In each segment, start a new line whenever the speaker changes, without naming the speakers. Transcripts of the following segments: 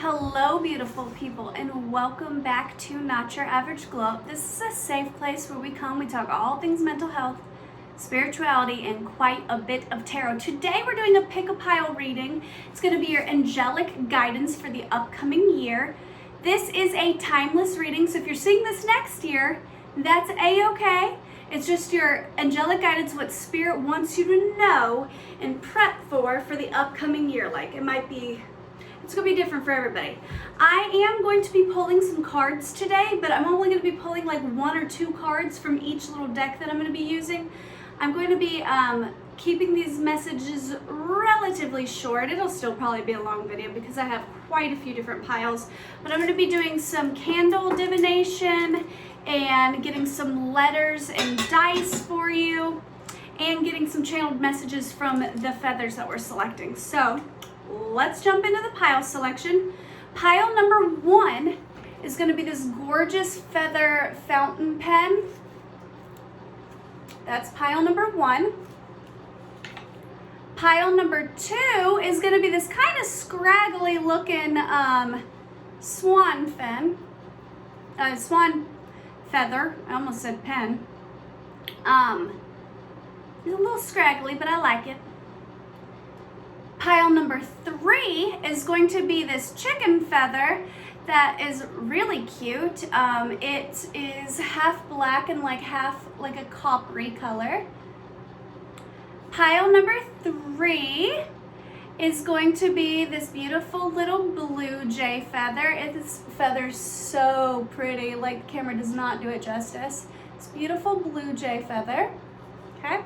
Hello beautiful people, and welcome back to Not Your Average Glow Up. This is a safe place where we talk all things mental health, spirituality, and quite a bit of tarot. Today we're doing a pick a pile reading. It's going to be your angelic guidance for the upcoming year. This is a timeless reading, so if you're seeing this next year, that's a-okay. It's just your angelic guidance, what spirit wants you to know and prep for the upcoming year. Like it's gonna be different for everybody. I am going to be pulling some cards today, but I'm only gonna be pulling like one or two cards from each little deck that I'm gonna be using. I'm going to be keeping these messages relatively short. It'll still probably be a long video because I have quite a few different piles, but I'm gonna be doing some candle divination and getting some letters and dice for you and getting some channeled messages from the feathers that we're selecting. So let's jump into the pile selection. Pile number 1 is going to be this gorgeous feather fountain pen. That's pile number 1. Pile number 2 is going to be this kind of scraggly looking swan feather. I almost said pen. It's a little scraggly, but I like it. Pile number 3 is going to be this chicken feather that is really cute. It is half black and half like a coppery color. Pile number 3 is going to be this beautiful little blue jay feather. This feather's so pretty, like the camera does not do it justice. It's beautiful blue jay feather. Okay.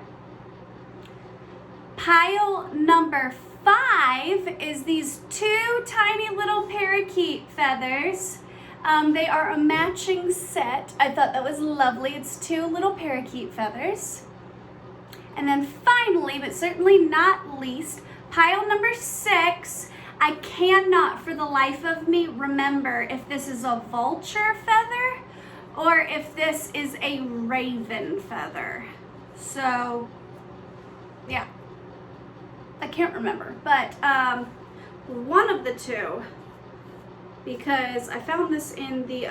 Pile number 5 is these 2 tiny little parakeet feathers. They are a matching set. I thought that was lovely. It's 2 little parakeet feathers. And then finally, but certainly not least, pile number 6. I cannot for the life of me remember if this is a vulture feather or if this is a raven feather. So, yeah. I can't remember, but one of the two, because I found this in the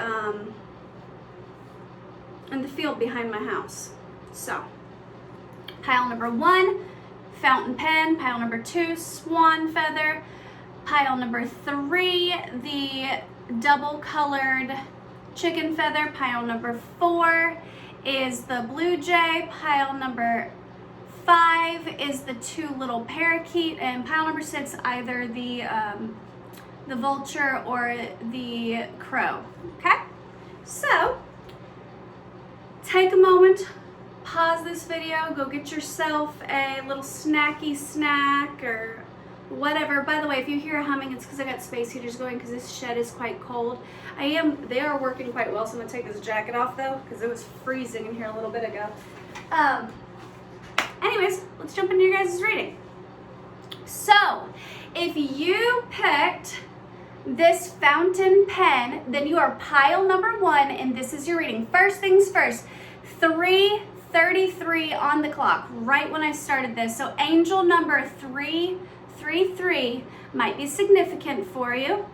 field behind my house. So, pile number 1, fountain pen. Pile number 2, swan feather. Pile number 3, the double colored chicken feather. Pile number 4 is the blue jay. Pile number 5 is the 2 little parakeet, and pile number 6 either the vulture or the crow. Okay, so take a moment, pause this video, go get yourself a little snacky snack or whatever. By the way, if you hear humming, it's because I got space heaters going because this shed is quite cold. They are working quite well, so I'm gonna take this jacket off though because it was freezing in here a little bit ago. Anyways, let's jump into your guys' reading. So, if you picked this fountain pen, then you are pile number 1, and this is your reading. First things first, 3:33 on the clock, right when I started this. So, angel number 333 might be significant for you.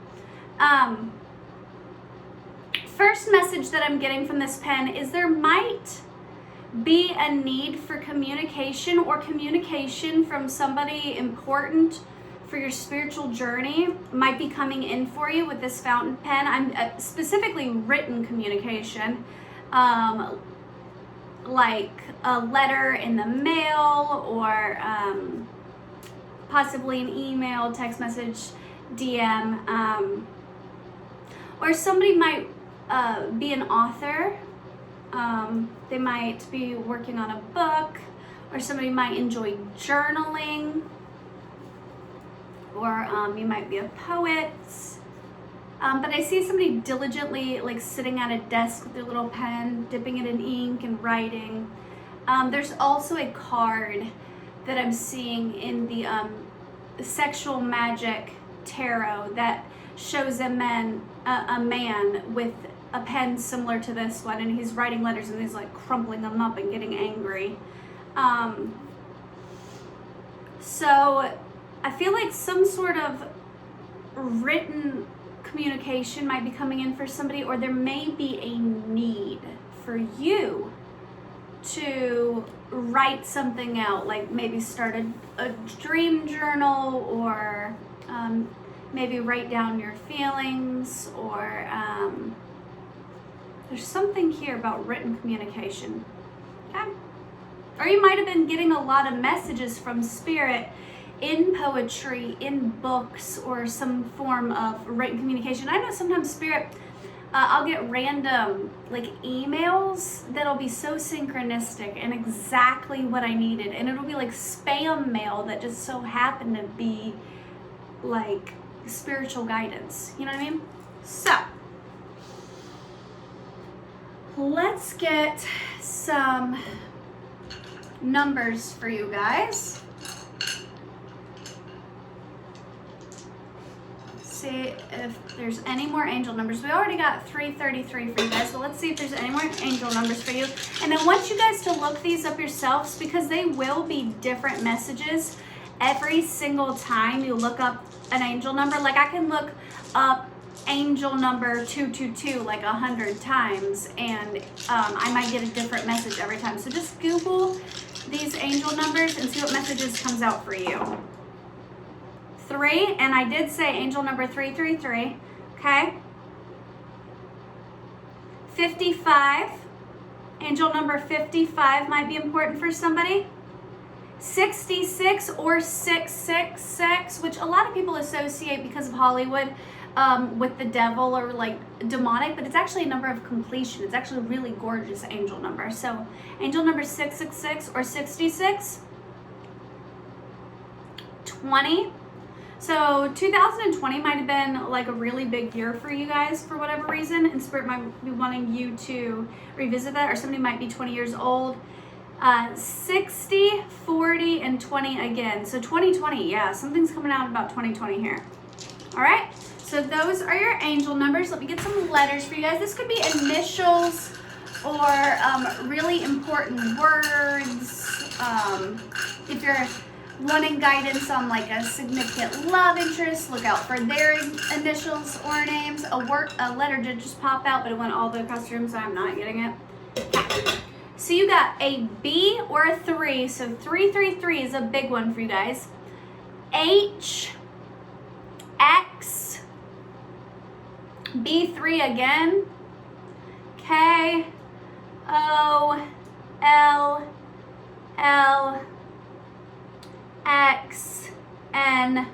First message that I'm getting from this pen is there might be a need for communication or communication from somebody important for your spiritual journey might be coming in for you with this fountain pen. I'm specifically written communication, like a letter in the mail or possibly an email, text message, DM, or somebody might be an author. They might be working on a book, or somebody might enjoy journaling, or you might be a poet. But I see somebody diligently sitting at a desk with their little pen, dipping it in ink and writing. There's also a card that I'm seeing in the sexual magic tarot that shows a man with a pen similar to this one, and he's writing letters and he's crumpling them up and getting angry. So I feel like some sort of written communication might be coming in for somebody, or there may be a need for you to write something out, like maybe start a dream journal, or maybe write down your feelings, or there's something here about written communication. Okay? Or you might have been getting a lot of messages from Spirit in poetry, in books, or some form of written communication. I know sometimes Spirit, I'll get random like emails that'll be so synchronistic and exactly what I needed, and it'll be like spam mail that just so happened to be like spiritual guidance. You know what I mean? So let's get some numbers for you guys. See if there's any more angel numbers. We already got 333 for you guys, but let's see if there's any more angel numbers for you. And I want you guys to look these up yourselves, because they will be different messages every single time you look up an angel number. Like I can look up angel number 222 like 100 times, and I might get a different message every time. So just Google these angel numbers and see what messages comes out for you. 3, and I did say angel number 333, okay? 55, angel number 55 might be important for somebody. 66 or 666, which a lot of people associate because of Hollywood with the devil or like demonic, but it's actually a number of completion. It's actually a really gorgeous angel number. So angel number 666 or 66. 20. So 2020 might have been like a really big year for you guys for whatever reason, and Spirit might be wanting you to revisit that, or somebody might be 20 years old. 60, 40, and 20 again. So 2020, yeah, something's coming out about 2020 here. All right, so those are your angel numbers. Let me get some letters for you guys. This could be initials or really important words. If you're wanting guidance on like a significant love interest, look out for their initials or names. A letter did just pop out, but it went all the way across the room, so I'm not getting it. So you got a B or a 3, so 333 is a big one for you guys. H, X, B3 again, K, O, L, L, X, N,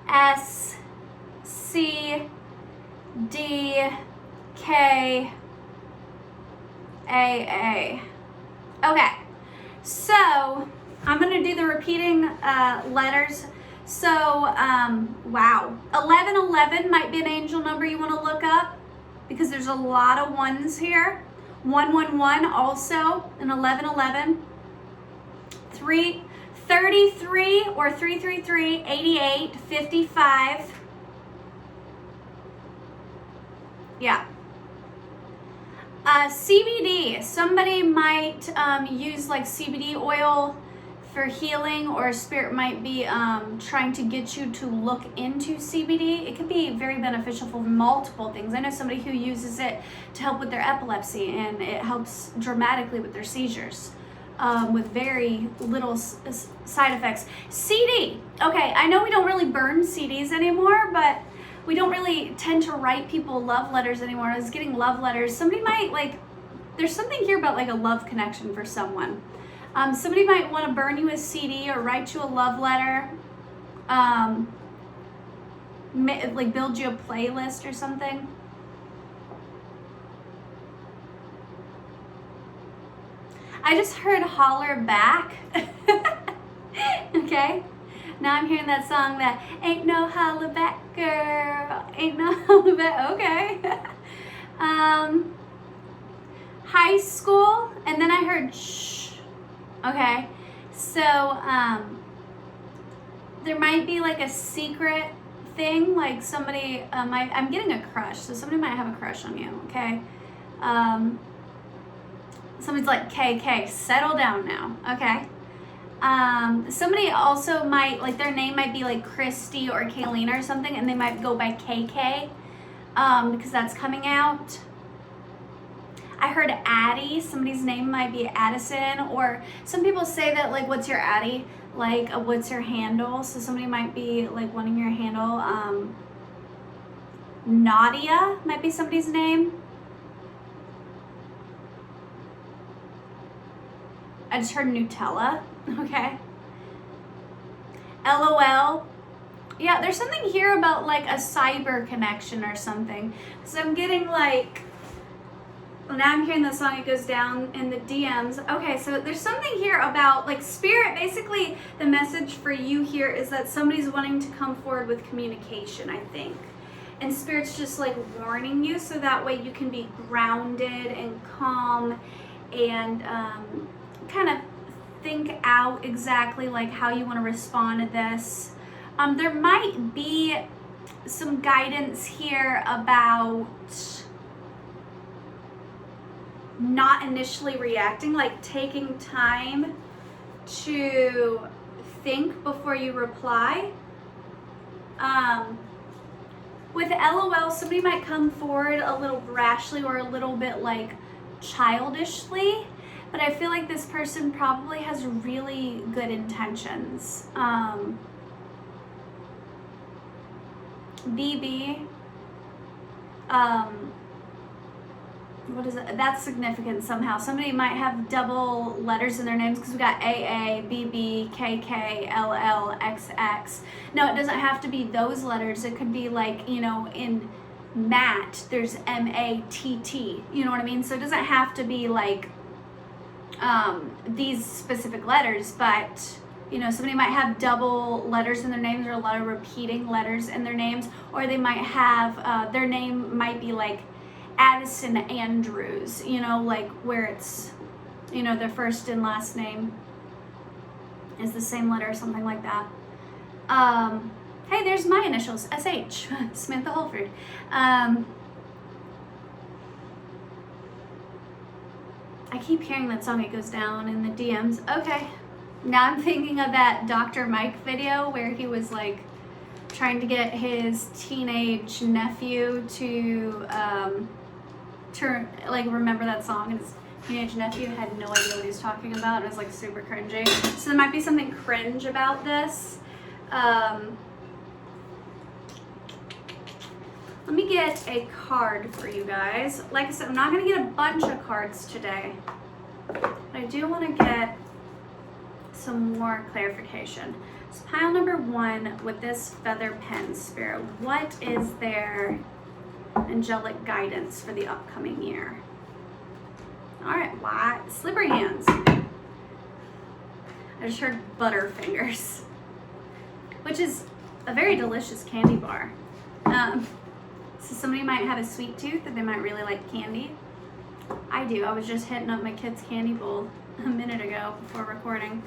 S, C, D, K, A. Okay, so I'm gonna do the repeating letters. So, wow. 1111 might be an angel number you wanna look up, because there's a lot of ones here. 111 also, and 1111. 33 or 333, 88, 55. Yeah. CBD, somebody might use like CBD oil for healing, or Spirit might be trying to get you to look into CBD. It can be very beneficial for multiple things. I know somebody who uses it to help with their epilepsy, and it helps dramatically with their seizures with very little side effects. CD, okay, I know we don't really burn CDs anymore, but we don't really tend to write people love letters anymore. I was getting love letters. Somebody might like, there's something here about like a love connection for someone. Somebody might want to burn you a CD or write you a love letter, like build you a playlist or something. I just heard holler back. Okay. Now I'm hearing that song that ain't no hollaback girl, ain't no hollaback. Okay. High school, and then I heard shh. Okay. So there might be like a secret thing, like somebody I'm getting a crush, so somebody might have a crush on you. Okay. Somebody's like, KK, settle down now. Okay. Somebody also might, like their name might be like Christy or Kaylina or something, and they might go by KK, because that's coming out. I heard Addie, somebody's name might be Addison, or some people say that like, what's your Addie? Like, what's your handle? So somebody might be like wanting your handle. Nadia might be somebody's name. I just heard Nutella, okay. LOL. Yeah, there's something here about like a cyber connection or something. So I'm getting like, well, now I'm hearing the song, it goes down in the DMs. Okay, so there's something here about like spirit. Basically, the message for you here is that somebody's wanting to come forward with communication, I think. And spirit's just like warning you so that way you can be grounded and calm and kind of think out exactly like how you want to respond to this. There might be some guidance here about not initially reacting, like taking time to think before you reply. With LOL, somebody might come forward a little brashly or a little bit like childishly, but I feel like this person probably has really good intentions. BB, what is it? That's significant somehow. Somebody might have double letters in their names because we got AA, BB, KK, LL, XX. No, it doesn't have to be those letters. It could be like, you know, in Matt, there's MATT. You know what I mean? So it doesn't have to be like these specific letters, but you know, somebody might have double letters in their names or a lot of repeating letters in their names, or they might have, their name might be like Addison Andrews, you know, like where it's, you know, their first and last name is the same letter or something like that. Hey, there's my initials, SH, Samantha Holford. I keep hearing that song, it goes down in the DMs. Okay. Now I'm thinking of that Dr. Mike video where he was like trying to get his teenage nephew to like remember that song, and his teenage nephew had no idea what he was talking about. It was like super cringy. So there might be something cringe about this. Let me get a card for you guys. Like I said, I'm not gonna get a bunch of cards today, but I do want to get some more clarification. So pile number 1 with this feather pen, Spirit, what is their angelic guidance for the upcoming year? All right, why slippery hands? I just heard Butterfingers, which is a very delicious candy bar. So somebody might have a sweet tooth and they might really like candy. I do. I was just hitting up my kid's candy bowl a minute ago before recording.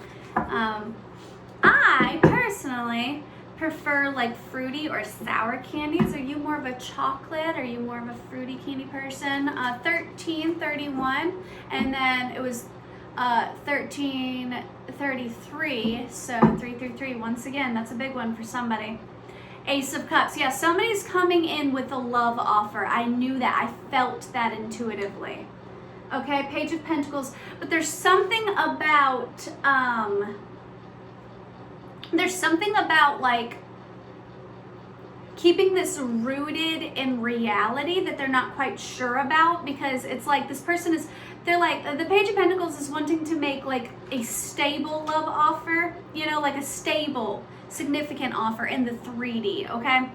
I personally prefer like fruity or sour candies. Are you more of a chocolate? Are you more of a fruity candy person? 1331, and then it was 1333, so 333. Once again, that's a big one for somebody. Ace of Cups. Yeah, somebody's coming in with a love offer. I knew that. I felt that intuitively. Okay, Page of Pentacles. But there's something about like keeping this rooted in reality that they're not quite sure about, because it's like this person is, they're like, the Page of Pentacles is wanting to make like a stable love offer, you know, like a stable, significant offer in the 3D, okay?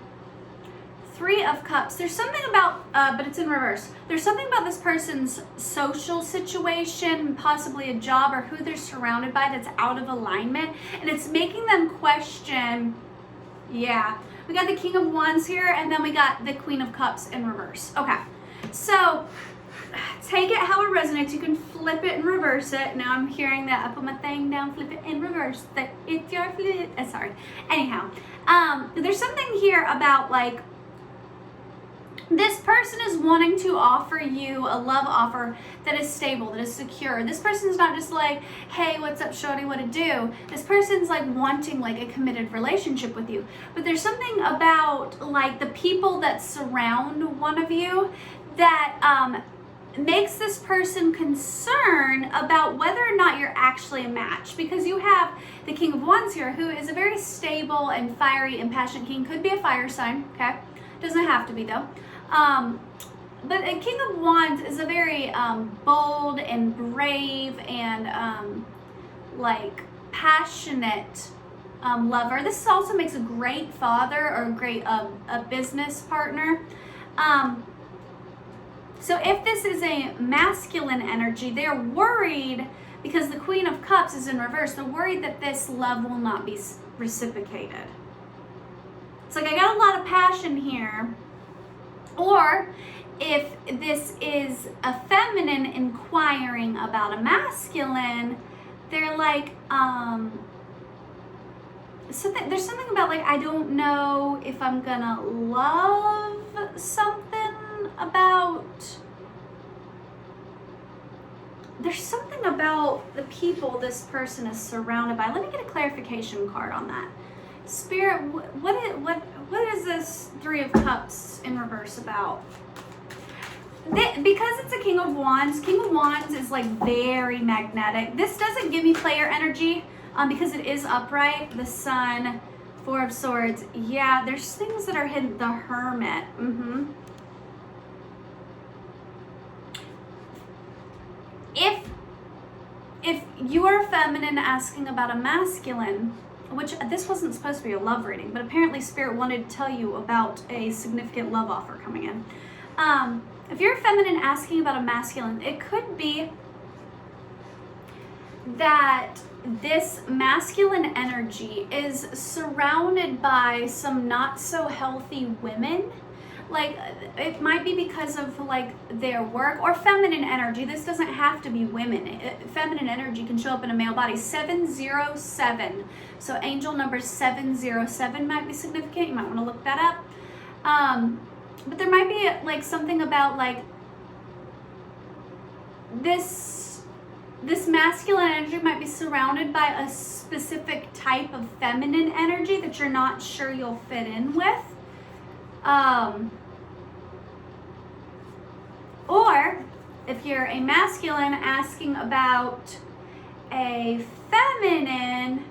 3 of Cups. There's something about, but it's in reverse. There's something about this person's social situation, possibly a job, or who they're surrounded by that's out of alignment, and it's making them question, yeah. We got the King of Wands here, and then we got the Queen of Cups in reverse. Okay, so take it how it resonates. You can flip it and reverse it. Now I'm hearing that. I put my thing down, flip it and reverse that. It's your flip. Sorry. Anyhow, there's something here about like This person is wanting to offer you a love offer that is stable, that is secure. This person's not just like, hey, what's up, shorty, what to do? This person's like wanting like a committed relationship with you. But there's something about like the people that surround one of you that makes this person concerned about whether or not you're actually a match, because you have the King of Wands here, who is a very stable and fiery and passionate king. Could be a fire sign, okay? Doesn't have to be though. But a King of Wands is a very bold and brave and like passionate lover. This also makes a great father or a great a business partner. So if this is a masculine energy, they're worried because the Queen of Cups is in reverse. They're worried that this love will not be reciprocated. It's like, I got a lot of passion here. Or if this is a feminine inquiring about a masculine, they're like, there's something about like, I don't know if I'm gonna love something about, there's something about the people this person is surrounded by. Let me get a clarification card on that. Spirit, what is this Three of Cups in reverse about? Because it's a King of Wands is like very magnetic. This doesn't give me player energy because it is upright. The Sun, Four of Swords. Yeah, there's things that are hidden. The Hermit. If you are feminine asking about a masculine, which this wasn't supposed to be a love reading, but apparently Spirit wanted to tell you about a significant love offer coming in. If you're feminine asking about a masculine, it could be that this masculine energy is surrounded by some not so healthy women. Like, it might be because of like their work or feminine energy. This doesn't have to be women. Feminine energy can show up in a male body. 707. So angel number 707 might be significant. You might want to look that up. But there might be like something about like this masculine energy might be surrounded by a specific type of feminine energy that you're not sure you'll fit in with. Or if you're a masculine asking about a feminine,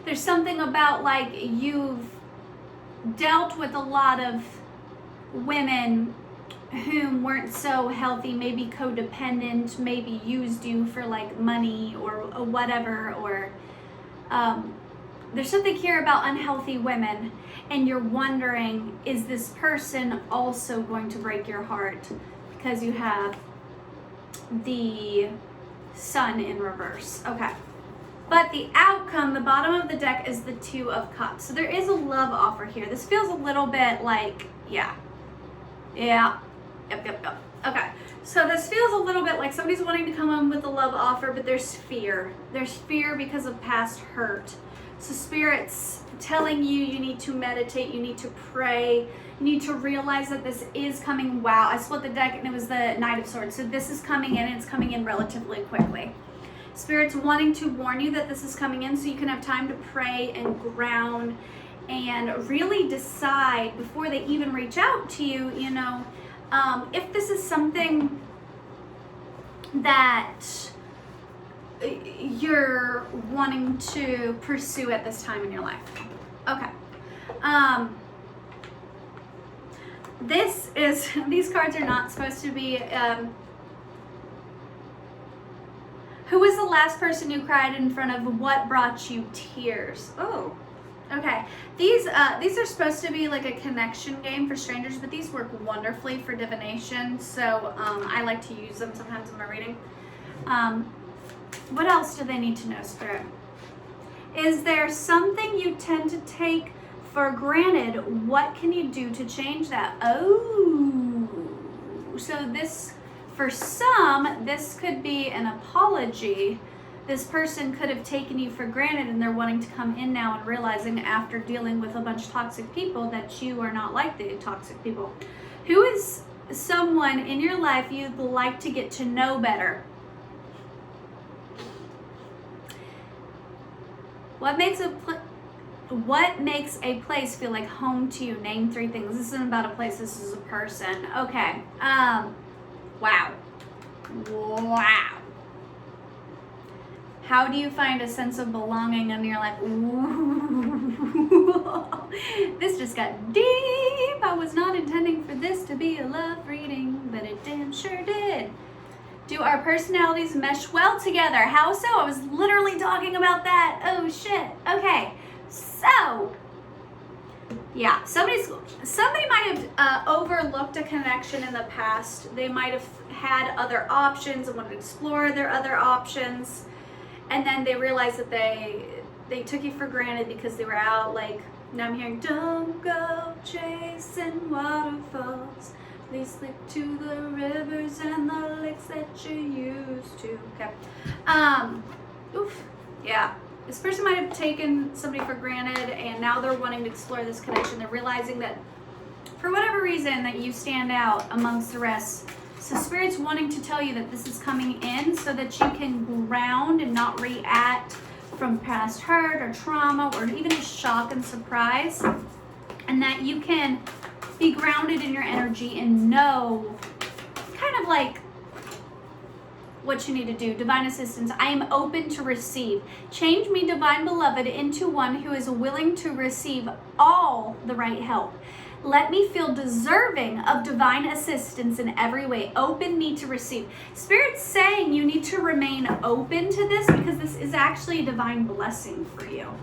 there's something about like you've dealt with a lot of women whom weren't so healthy, maybe codependent, maybe used you for like money or whatever, or there's something here about unhealthy women, and you're wondering, is this person also going to break your heart? Because you have the Sun in reverse. Okay. But the outcome, the bottom of the deck, is the Two of Cups. So there is a love offer here. This feels a little bit like, Yep. Okay. So this feels a little bit like somebody's wanting to come in with a love offer, but there's fear. There's fear because of past hurt. So Spirit's telling you, you need to meditate, you need to pray, you need to realize that this is coming. Wow, I split the deck and it was the Knight of Swords. So this is coming in, and it's coming in relatively quickly. Spirit's wanting to warn you that this is coming in so you can have time to pray and ground and really decide before they even reach out to you, if this is something that you're wanting to pursue at this time in your life. Okay. These cards are not supposed to be, who was the last person you cried in front of? What brought you tears? Oh, okay. These are supposed to be like a connection game for strangers, but these work wonderfully for divination. So I like to use them sometimes in my reading. What else do they need to know, Spirit? Is there something you tend to take for granted? What can you do to change that? Oh, so this, for some, this could be an apology. This person could have taken you for granted, and they're wanting to come in now and realizing after dealing with a bunch of toxic people that you are not like the toxic people. Who is someone in your life you'd like to get to know better? What makes a place feel like home to you? Name 3 things. This isn't about a place, this is a person. Okay. Wow. How do you find a sense of belonging in your life? Ooh. This just got deep. I was not intending for this to be a love reading, but it damn sure did. Do our personalities mesh well together? How so? I was literally talking about that. Oh shit. Okay. So, yeah, somebody might have overlooked a connection in the past. They might have had other options and wanted to explore their other options. And then they realized that they took you for granted because they were out, like, now I'm hearing, don't go chasing waterfalls. Please slip to the rivers and the lakes that you used to. Okay. Oof. Yeah. This person might have taken somebody for granted, and now they're wanting to explore this connection. They're realizing that for whatever reason that you stand out amongst the rest. So Spirit's wanting to tell you that this is coming in so that you can ground and not react from past hurt or trauma or even just shock and surprise. And that you can be grounded in your energy and know kind of like what you need to do. Divine assistance. I am open to receive. Change me, divine beloved, into one who is willing to receive all the right help. Let me feel deserving of divine assistance in every way. Open me to receive. Spirit's saying you need to remain open to this because this is actually a divine blessing for you.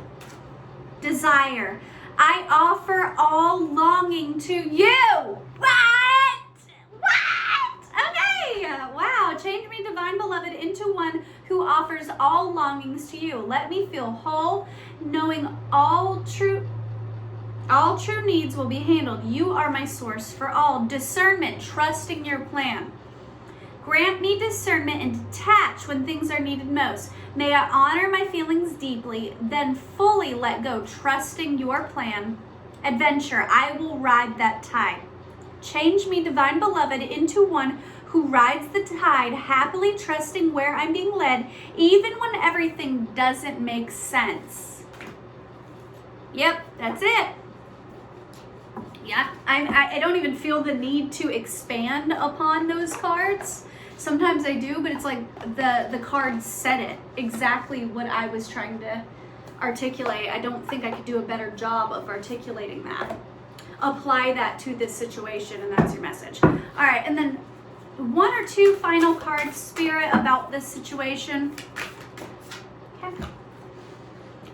Desire. I offer all longing to you. What? Okay. Wow. Change me, divine beloved, into one who offers all longings to you. Let me feel whole, knowing all true needs will be handled. You are my source for all. Discernment, trusting your plan. Grant me discernment and detach when things are needed most. May I honor my feelings deeply, then fully let go, trusting your plan. Adventure, I will ride that tide. Change me, divine beloved, into one who rides the tide, happily trusting where I'm being led, even when everything doesn't make sense. Yep, that's it. Yeah, I don't even feel the need to expand upon those cards. Sometimes I do, but it's like the cards said it exactly what I was trying to articulate. I don't think I could do a better job of articulating that. Apply that to this situation, and that's your message. All right, and then 1 or 2 final cards, Spirit, about this situation. Okay.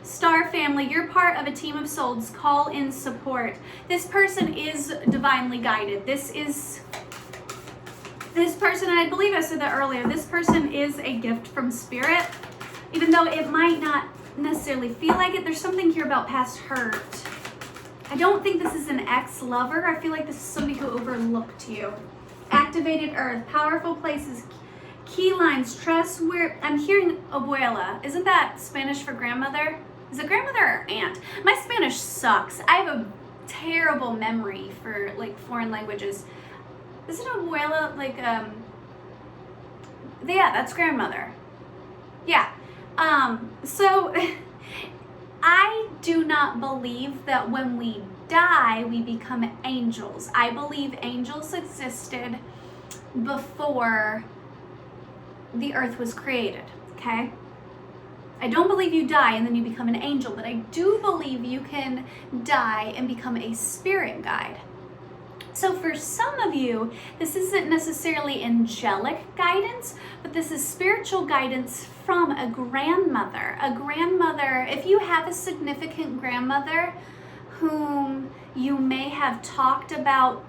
Star family, you're part of a team of souls. Call in support. This person is divinely guided. This person, and I believe I said that earlier, this person is a gift from Spirit. Even though it might not necessarily feel like it, there's something here about past hurt. I don't think this is an ex-lover. I feel like this is somebody who overlooked you. Activated earth, powerful places, key lines, trust where, I'm hearing abuela. Isn't that Spanish for grandmother? Is it grandmother or aunt? My Spanish sucks. I have a terrible memory for like foreign languages. Isn't abuela like, yeah, that's grandmother. Yeah. So I do not believe that when we die, we become angels. I believe angels existed before the earth was created, okay? I don't believe you die and then you become an angel, but I do believe you can die and become a spirit guide. So for some of you, this isn't necessarily angelic guidance, but this is spiritual guidance from a grandmother. A grandmother, if you have a significant grandmother whom you may have talked about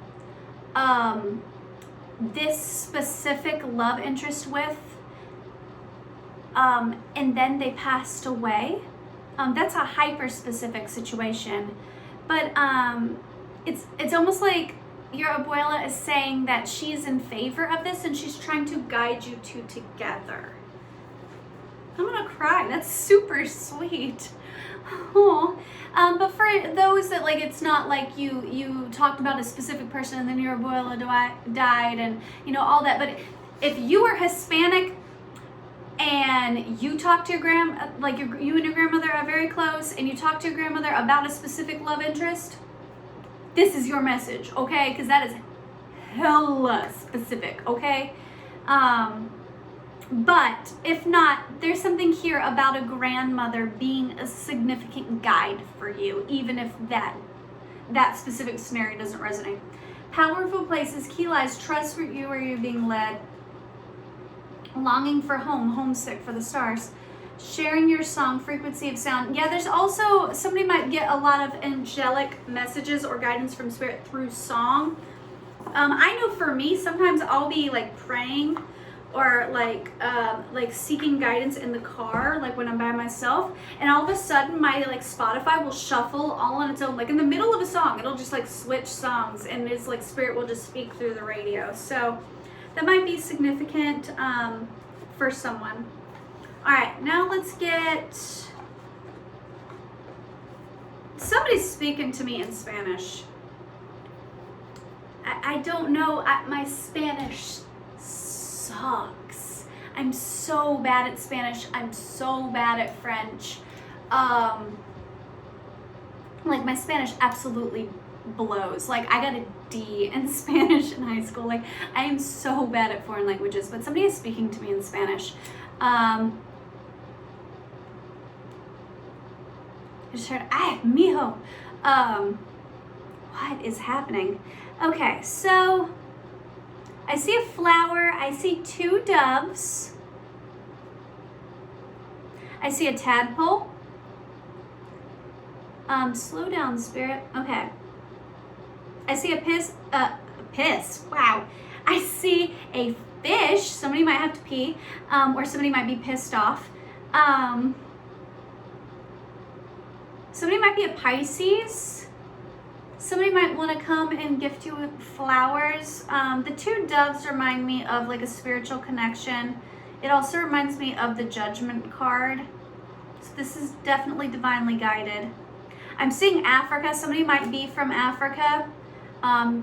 this specific love interest with, and then they passed away, that's a hyper-specific situation. But it's almost like your abuela is saying that she's in favor of this and she's trying to guide you two together. I'm gonna cry. That's super sweet. Oh, but for those that like, it's not like you talked about a specific person and then your abuela died and you know all that. But if you are Hispanic and you talk to your you and your grandmother are very close, and you talk to your grandmother about a specific love interest, this is your message, okay? Because that is hella specific, okay? But if not, there's something here about a grandmother being a significant guide for you, even if that specific scenario doesn't resonate. Powerful places, key lies, trust for you where you're being led. Longing for home, homesick for the stars. Sharing your song, frequency of sound. Yeah, there's also, somebody might get a lot of angelic messages or guidance from spirit through song. I know for me, sometimes I'll be like praying or like seeking guidance in the car, like when I'm by myself, and all of a sudden my like Spotify will shuffle all on its own, like in the middle of a song, it'll just like switch songs, and it's like spirit will just speak through the radio. So that might be significant for someone. All right, now let's get, somebody's speaking to me in Spanish. I don't know, my Spanish sucks. I'm so bad at Spanish. I'm so bad at French. Like my Spanish absolutely blows. Like I got a D in Spanish in high school. Like I am so bad at foreign languages, but somebody is speaking to me in Spanish. I just heard, ay, mijo. What is happening? Okay, so I see a flower, I see 2 doves, I see a tadpole. Slow down, spirit. Okay. I see a piss, wow. I see a fish, somebody might have to pee, or somebody might be pissed off. Somebody might be a Pisces. Somebody might want to come and gift you with flowers. The 2 doves remind me of like a spiritual connection. It also reminds me of the Judgment card. So this is definitely divinely guided. I'm seeing Africa. Somebody might be from Africa. I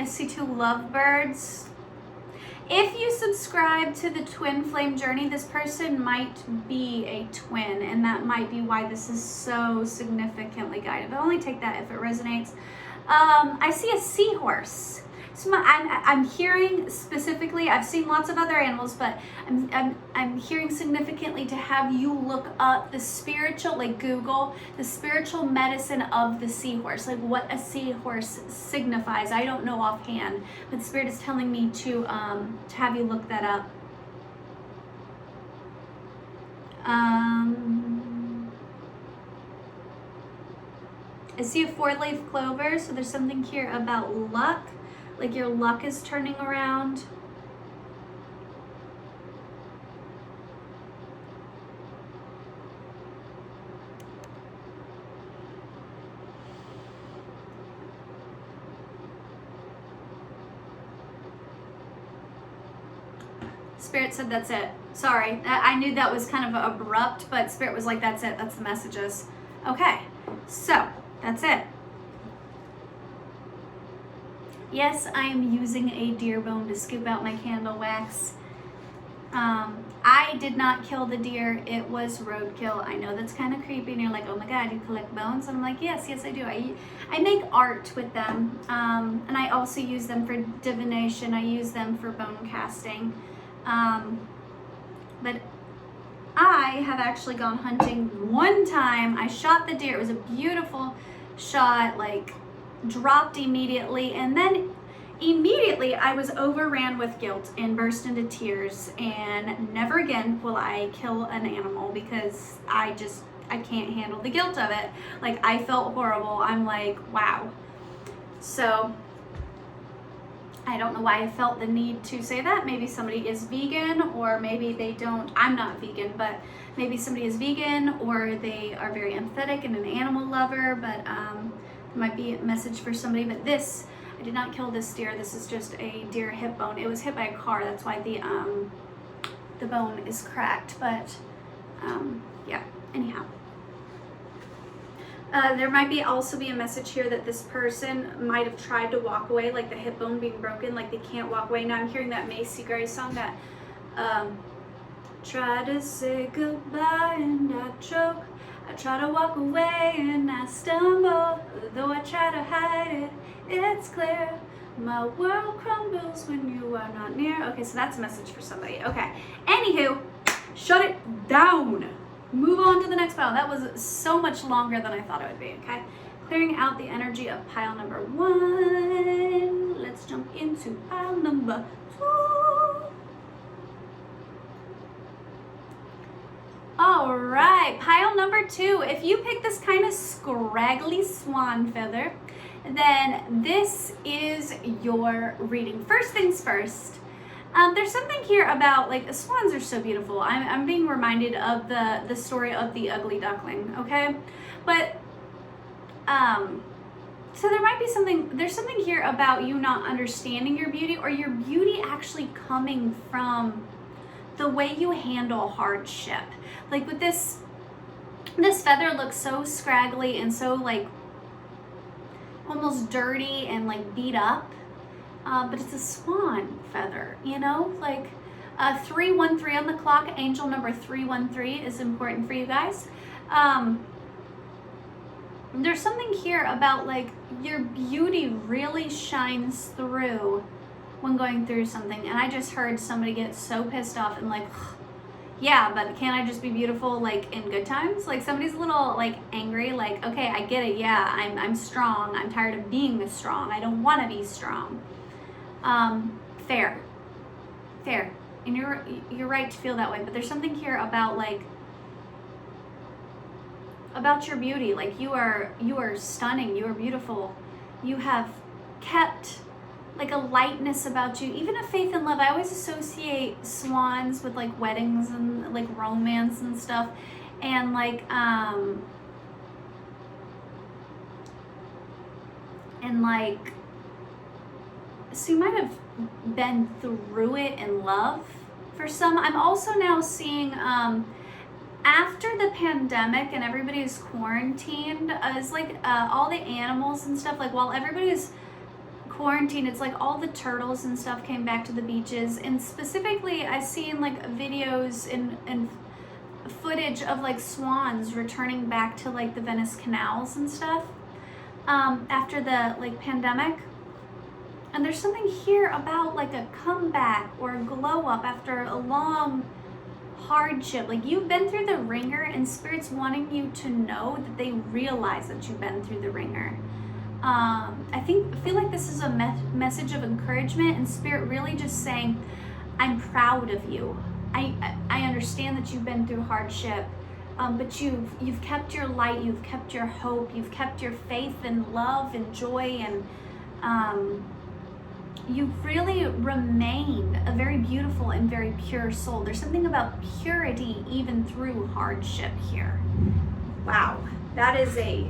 see 2 lovebirds. If you subscribe to the twin flame journey, this person might be a twin, and that might be why this is so significantly guided. But only take that if it resonates. I see a seahorse. So I'm hearing specifically, I've seen lots of other animals, but I'm hearing significantly to have you look up the spiritual, like Google the spiritual medicine of the seahorse, like what a seahorse signifies. I don't know offhand, but the spirit is telling me to have you look that up. I see a 4-leaf clover, so there's something here about luck. Like your luck is turning around. Spirit said that's it. Sorry, I knew that was kind of abrupt, but Spirit was like, that's it, that's the messages. Okay, so that's it. Yes, I am using a deer bone to scoop out my candle wax. I did not kill the deer. It was roadkill. I know that's kind of creepy, and you're like, oh my God, you collect bones? And I'm like, yes, I do. I make art with them, and I also use them for divination. I use them for bone casting. But I have actually gone hunting one time. I shot the deer. It was a beautiful shot, like dropped immediately, and then immediately I was overran with guilt and burst into tears, and never again will I kill an animal because I can't handle the guilt of it. Like, I felt horrible. I'm like, wow. So I don't know why I felt the need to say that. Maybe somebody is vegan, or maybe they don't. I'm not vegan, but maybe somebody is vegan, or they are very empathetic and an animal lover, but might be a message for somebody. But this, I did not kill this deer. This is just a deer hip bone. It was hit by a car. That's why the bone is cracked. But yeah, anyhow. There might also be a message here that this person might have tried to walk away, like the hip bone being broken, like they can't walk away. Now I'm hearing that Macy Gray song that try to say goodbye and I choke. I try to walk away and I stumble. Though I try to hide it, it's clear. My world crumbles when you are not near. Okay, so that's a message for somebody. Okay, anywho, shut it down. Move on to the next pile. That was so much longer than I thought it would be, okay? Clearing out the energy of pile number 1. Let's jump into pile number 2. All right, pile number 2. If you pick this kind of scraggly swan feather, then this is your reading. First things first. There's something here about, like, swans are so beautiful. I'm being reminded of the story of the ugly duckling, okay? But, so there might be there's something here about you not understanding your beauty, or your beauty actually coming from the way you handle hardship. Like with this feather looks so scraggly and so, like, almost dirty and, like, beat up. But it's a swan feather, you know, like 313 on the clock. Angel number 313 is important for you guys. There's something here about, like, your beauty really shines through when going through something. And I just heard somebody get so pissed off and like, yeah, but can't I just be beautiful, like, in good times? Like, somebody's a little, like, angry, like, okay, I get it, yeah, I'm strong. I'm tired of being strong. I don't want to be strong. Fair. And you're right to feel that way, but there's something here about, like, about your beauty. Like, you are stunning, you are beautiful. You have kept, like, a lightness about you, even a faith and love. I always associate swans with, like, weddings and, like, romance and stuff, and, like, so you might have been through it in love for some. I'm also now seeing, after the pandemic and everybody's quarantined, it's like all the animals and stuff, like, while everybody's quarantined, it's like all the turtles and stuff came back to the beaches. And specifically, I've seen, like, videos and footage of, like, swans returning back to, like, the Venice canals and stuff after the, like, pandemic. And there's something here about, like, a comeback or a glow up after a long hardship. Like, you've been through the ringer, and Spirit's wanting you to know that they realize that you've been through the ringer. I feel like this is a message of encouragement, and Spirit really just saying, I'm proud of you. I understand that you've been through hardship, but you've kept your light, you've kept your hope, you've kept your faith and love and joy, and you've really remained a very beautiful and very pure soul. There's something about purity even through hardship here. Wow, that is a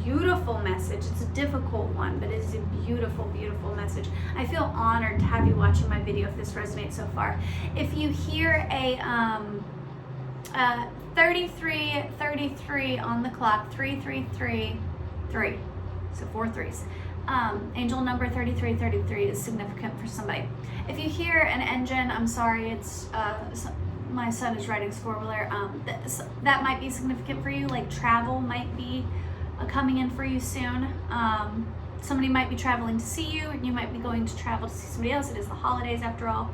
beautiful message. It's a difficult one, but it's a beautiful, beautiful message. I feel honored to have you watching my video if this resonates so far. If you hear a 33 on the clock, 333, so 4 3s. Angel number 3333 is significant for somebody. If you hear an engine, I'm sorry, it's my son is riding his 4-wheeler. That might be significant for you. Like, travel might be coming in for you soon. Somebody might be traveling to see you, and you might be going to travel to see somebody else. It is the holidays after all,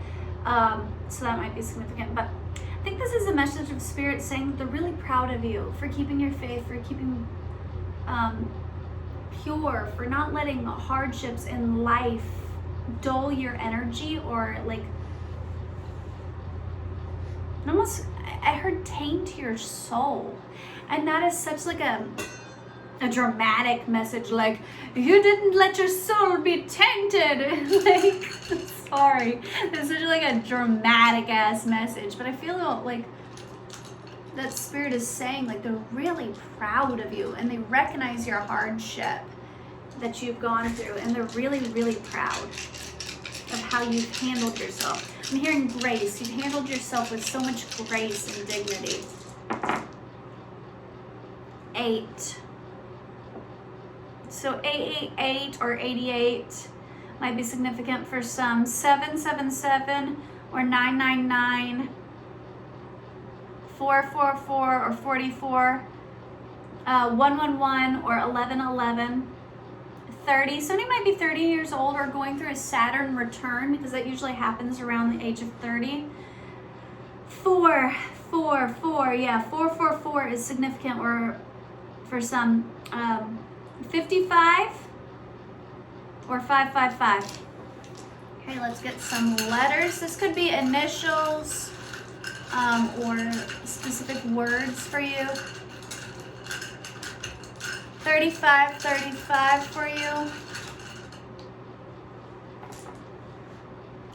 so that might be significant. But I think this is a message of Spirit saying that they're really proud of you for keeping your faith, for keeping pure, for not letting hardships in life dull your energy, or, like, almost, I heard taint your soul. And that is such, like, a dramatic message, like, you didn't let your soul be tainted. Like, sorry, it's such, like, a dramatic ass message, but I feel like that Spirit is saying, like, they're really proud of you and they recognize your hardship. that you've gone through, and they're really, really proud of how you've handled yourself. I'm hearing grace. You've handled yourself with so much grace and dignity. 8. So 888 or 88 might be significant for some. 777 or 999, 444 or 44, 111 or 1111, 30. Somebody might be 30 years old or going through a Saturn return, because that usually happens around the age of 30. 444, yeah, 444 is significant, or for some 55 or 555. Okay, let's get some letters. This could be initials or specific words for you. 35 for you.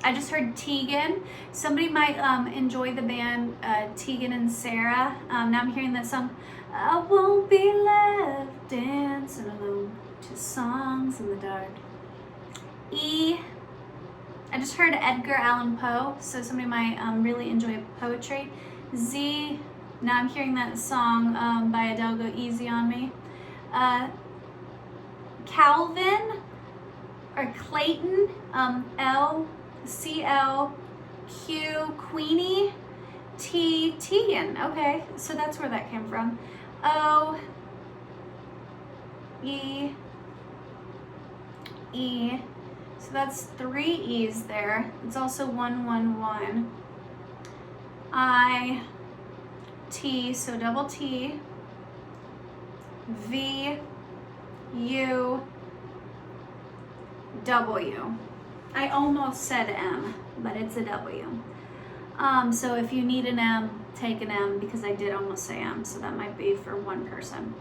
I just heard Tegan. Somebody might enjoy the band Tegan and Sara. Now I'm hearing that song, I won't be left dancing alone to songs in the dark. E. I just heard Edgar Allan Poe, so somebody might really enjoy poetry. Z. Now I'm hearing that song by Adele, Go Easy on Me. Calvin or Clayton, L, CL, Q, Queenie, T, Tegan. Okay, so that's where that came from. O, E, E. So that's 3 E's there. It's also 111. I, T, so double T. V, U, W. I almost said M, but it's a W. So if you need an M, take an M, because I did almost say M, so that might be for one person.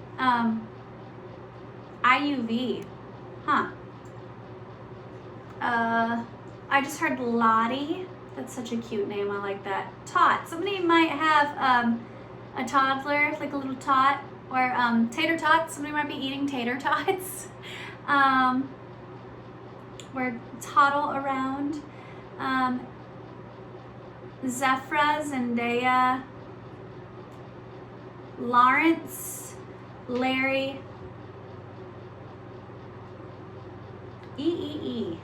IUV, huh? I just heard Lottie. That's such a cute name. I like that. Tot. Somebody might have a toddler, like a little tot, or tater tots. Somebody might be eating tater tots. Or toddle around. Zephra, Zendaya, Lawrence, Larry, E.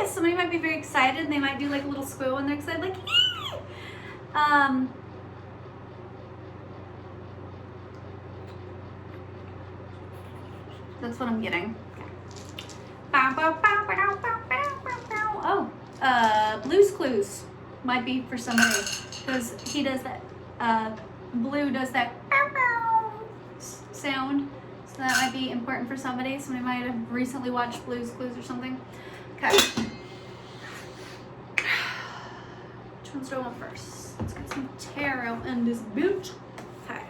Somebody might be very excited, and they might do like a little squeal when they're excited, like ee! That's what I'm getting. Oh, Blue's Clues might be for somebody, because he does that. Blue does that sound, so that might be important for somebody. Somebody might have recently watched Blue's Clues or something. Okay. Which ones do I want first? Let's get some tarot in this bitch. Okay.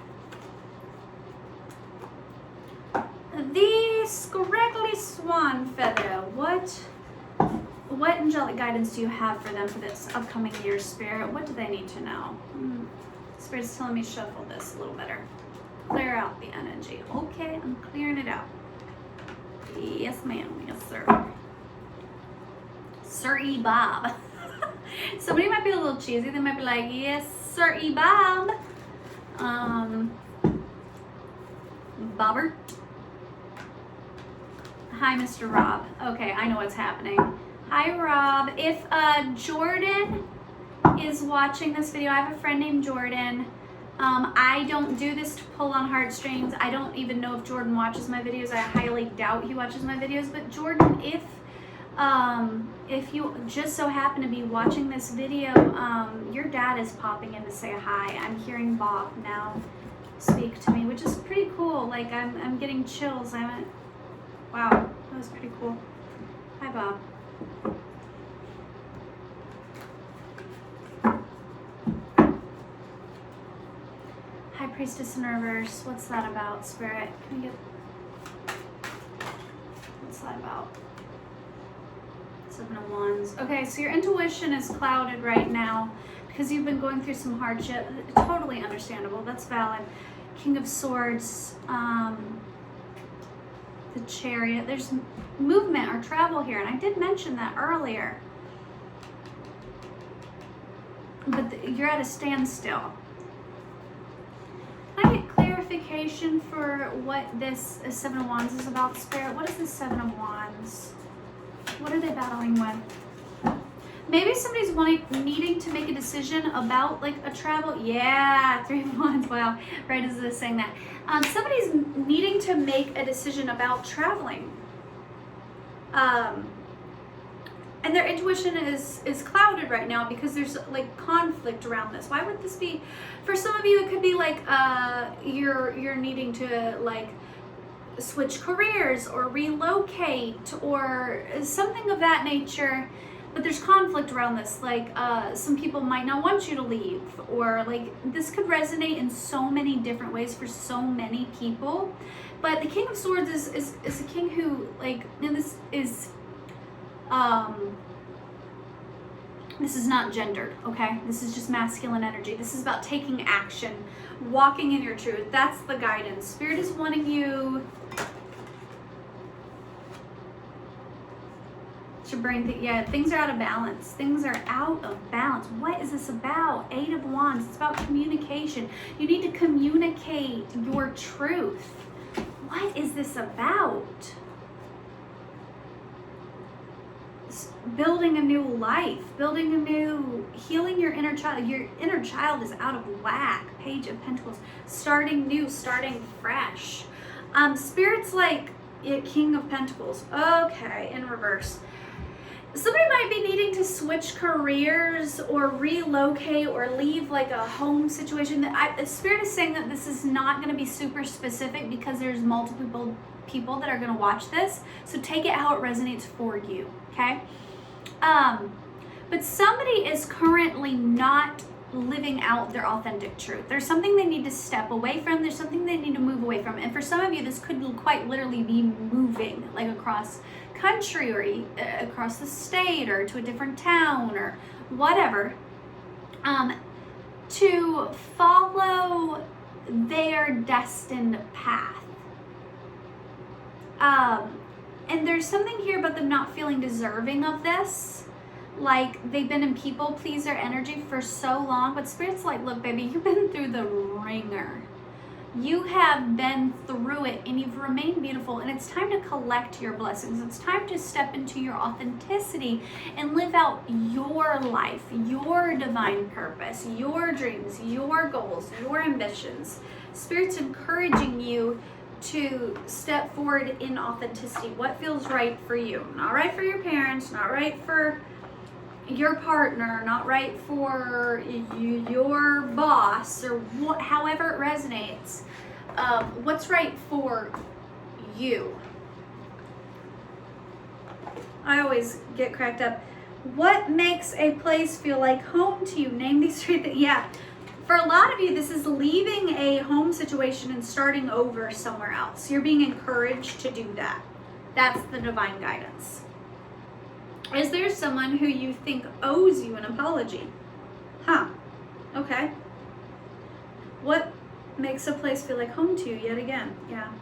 The scraggly swan feather. What angelic guidance do you have for them for this upcoming year, Spirit? What do they need to know? Spirit's telling me shuffle this a little better. Clear out the energy. Okay, I'm clearing it out. Yes, ma'am. Yes, sir. Sir E. Bob. Somebody might be a little cheesy. They might be like, yes, Sir E. Bob. Bobbert. Hi, Mr. Rob. Okay, I know what's happening. Hi, Rob. If Jordan is watching this video, I have a friend named Jordan. I don't do this to pull on heartstrings. I don't even know if Jordan watches my videos. I highly doubt he watches my videos. But Jordan, if you just so happen to be watching this video, your dad is popping in to say hi. I'm hearing Bob now speak to me, which is pretty cool. Like I'm getting chills. Wow, that was pretty cool. Hi, Bob. High Priestess in reverse. What's that about, Spirit? Can we get... What's that about? 7 of Wands. Okay, so your intuition is clouded right now because you've been going through some hardship. Totally understandable. That's valid. King of Swords. the Chariot. There's movement or travel here, and I did mention that earlier. But you're at a standstill. Can I get clarification for what this Seven of Wands is about, Spirit? What is the Seven of Wands? What are they battling with? Maybe somebody's needing to make a decision about like a travel. Yeah, Three of Wands. Wow, right as I was saying that. Somebody's needing to make a decision about traveling. And their intuition is clouded right now because there's like conflict around this. Why would this be? For some of you, it could be like you're needing to like switch careers or relocate or something of that nature. But there's conflict around this. Like some people might not want you to leave, or like this could resonate in so many different ways for so many people. But the King of Swords is a king who like, and this is not gendered, okay? This is just masculine energy. This is about taking action, walking in your truth. That's the guidance. Spirit is wanting you to bring things are out of balance. Things are out of balance. What is this about? Eight of Wands. It's about communication. You need to communicate your truth. What is this about? Building a new life, healing your inner child. Your inner child is out of whack. Page of Pentacles. Starting new, starting fresh. Spirit's like King of Pentacles. Okay, in reverse. Somebody might be needing to switch careers or relocate or leave like a home situation. The Spirit is saying that this is not going to be super specific because there's multiple people that are going to watch this. So take it how it resonates for you, okay? But somebody is currently not living out their authentic truth. There's something they need to step away from. There's something they need to move away from. And for some of you, this could quite literally be moving, like across country or across the state or to a different town or whatever, to follow their destined path. And there's something here about them not feeling deserving of this. Like they've been in people pleaser energy for so long, but Spirit's like, look, baby, you've been through the ringer. You have been through it and you've remained beautiful, and it's time to collect your blessings. It's time to step into your authenticity and live out your life, your divine purpose, your dreams, your goals, your ambitions. Spirit's encouraging you to step forward in authenticity. What feels right for you? Not right for your parents, not right for your partner, not right for your boss, or however it resonates. What's right for you? I always get cracked up. What makes a place feel like home to you? Name these three things. Yeah. For a lot of you, this is leaving a home situation and starting over somewhere else. You're being encouraged to do that. That's the divine guidance. Is there someone who you think owes you an apology? Huh. Okay. What makes a place feel like home to you yet again? Yeah.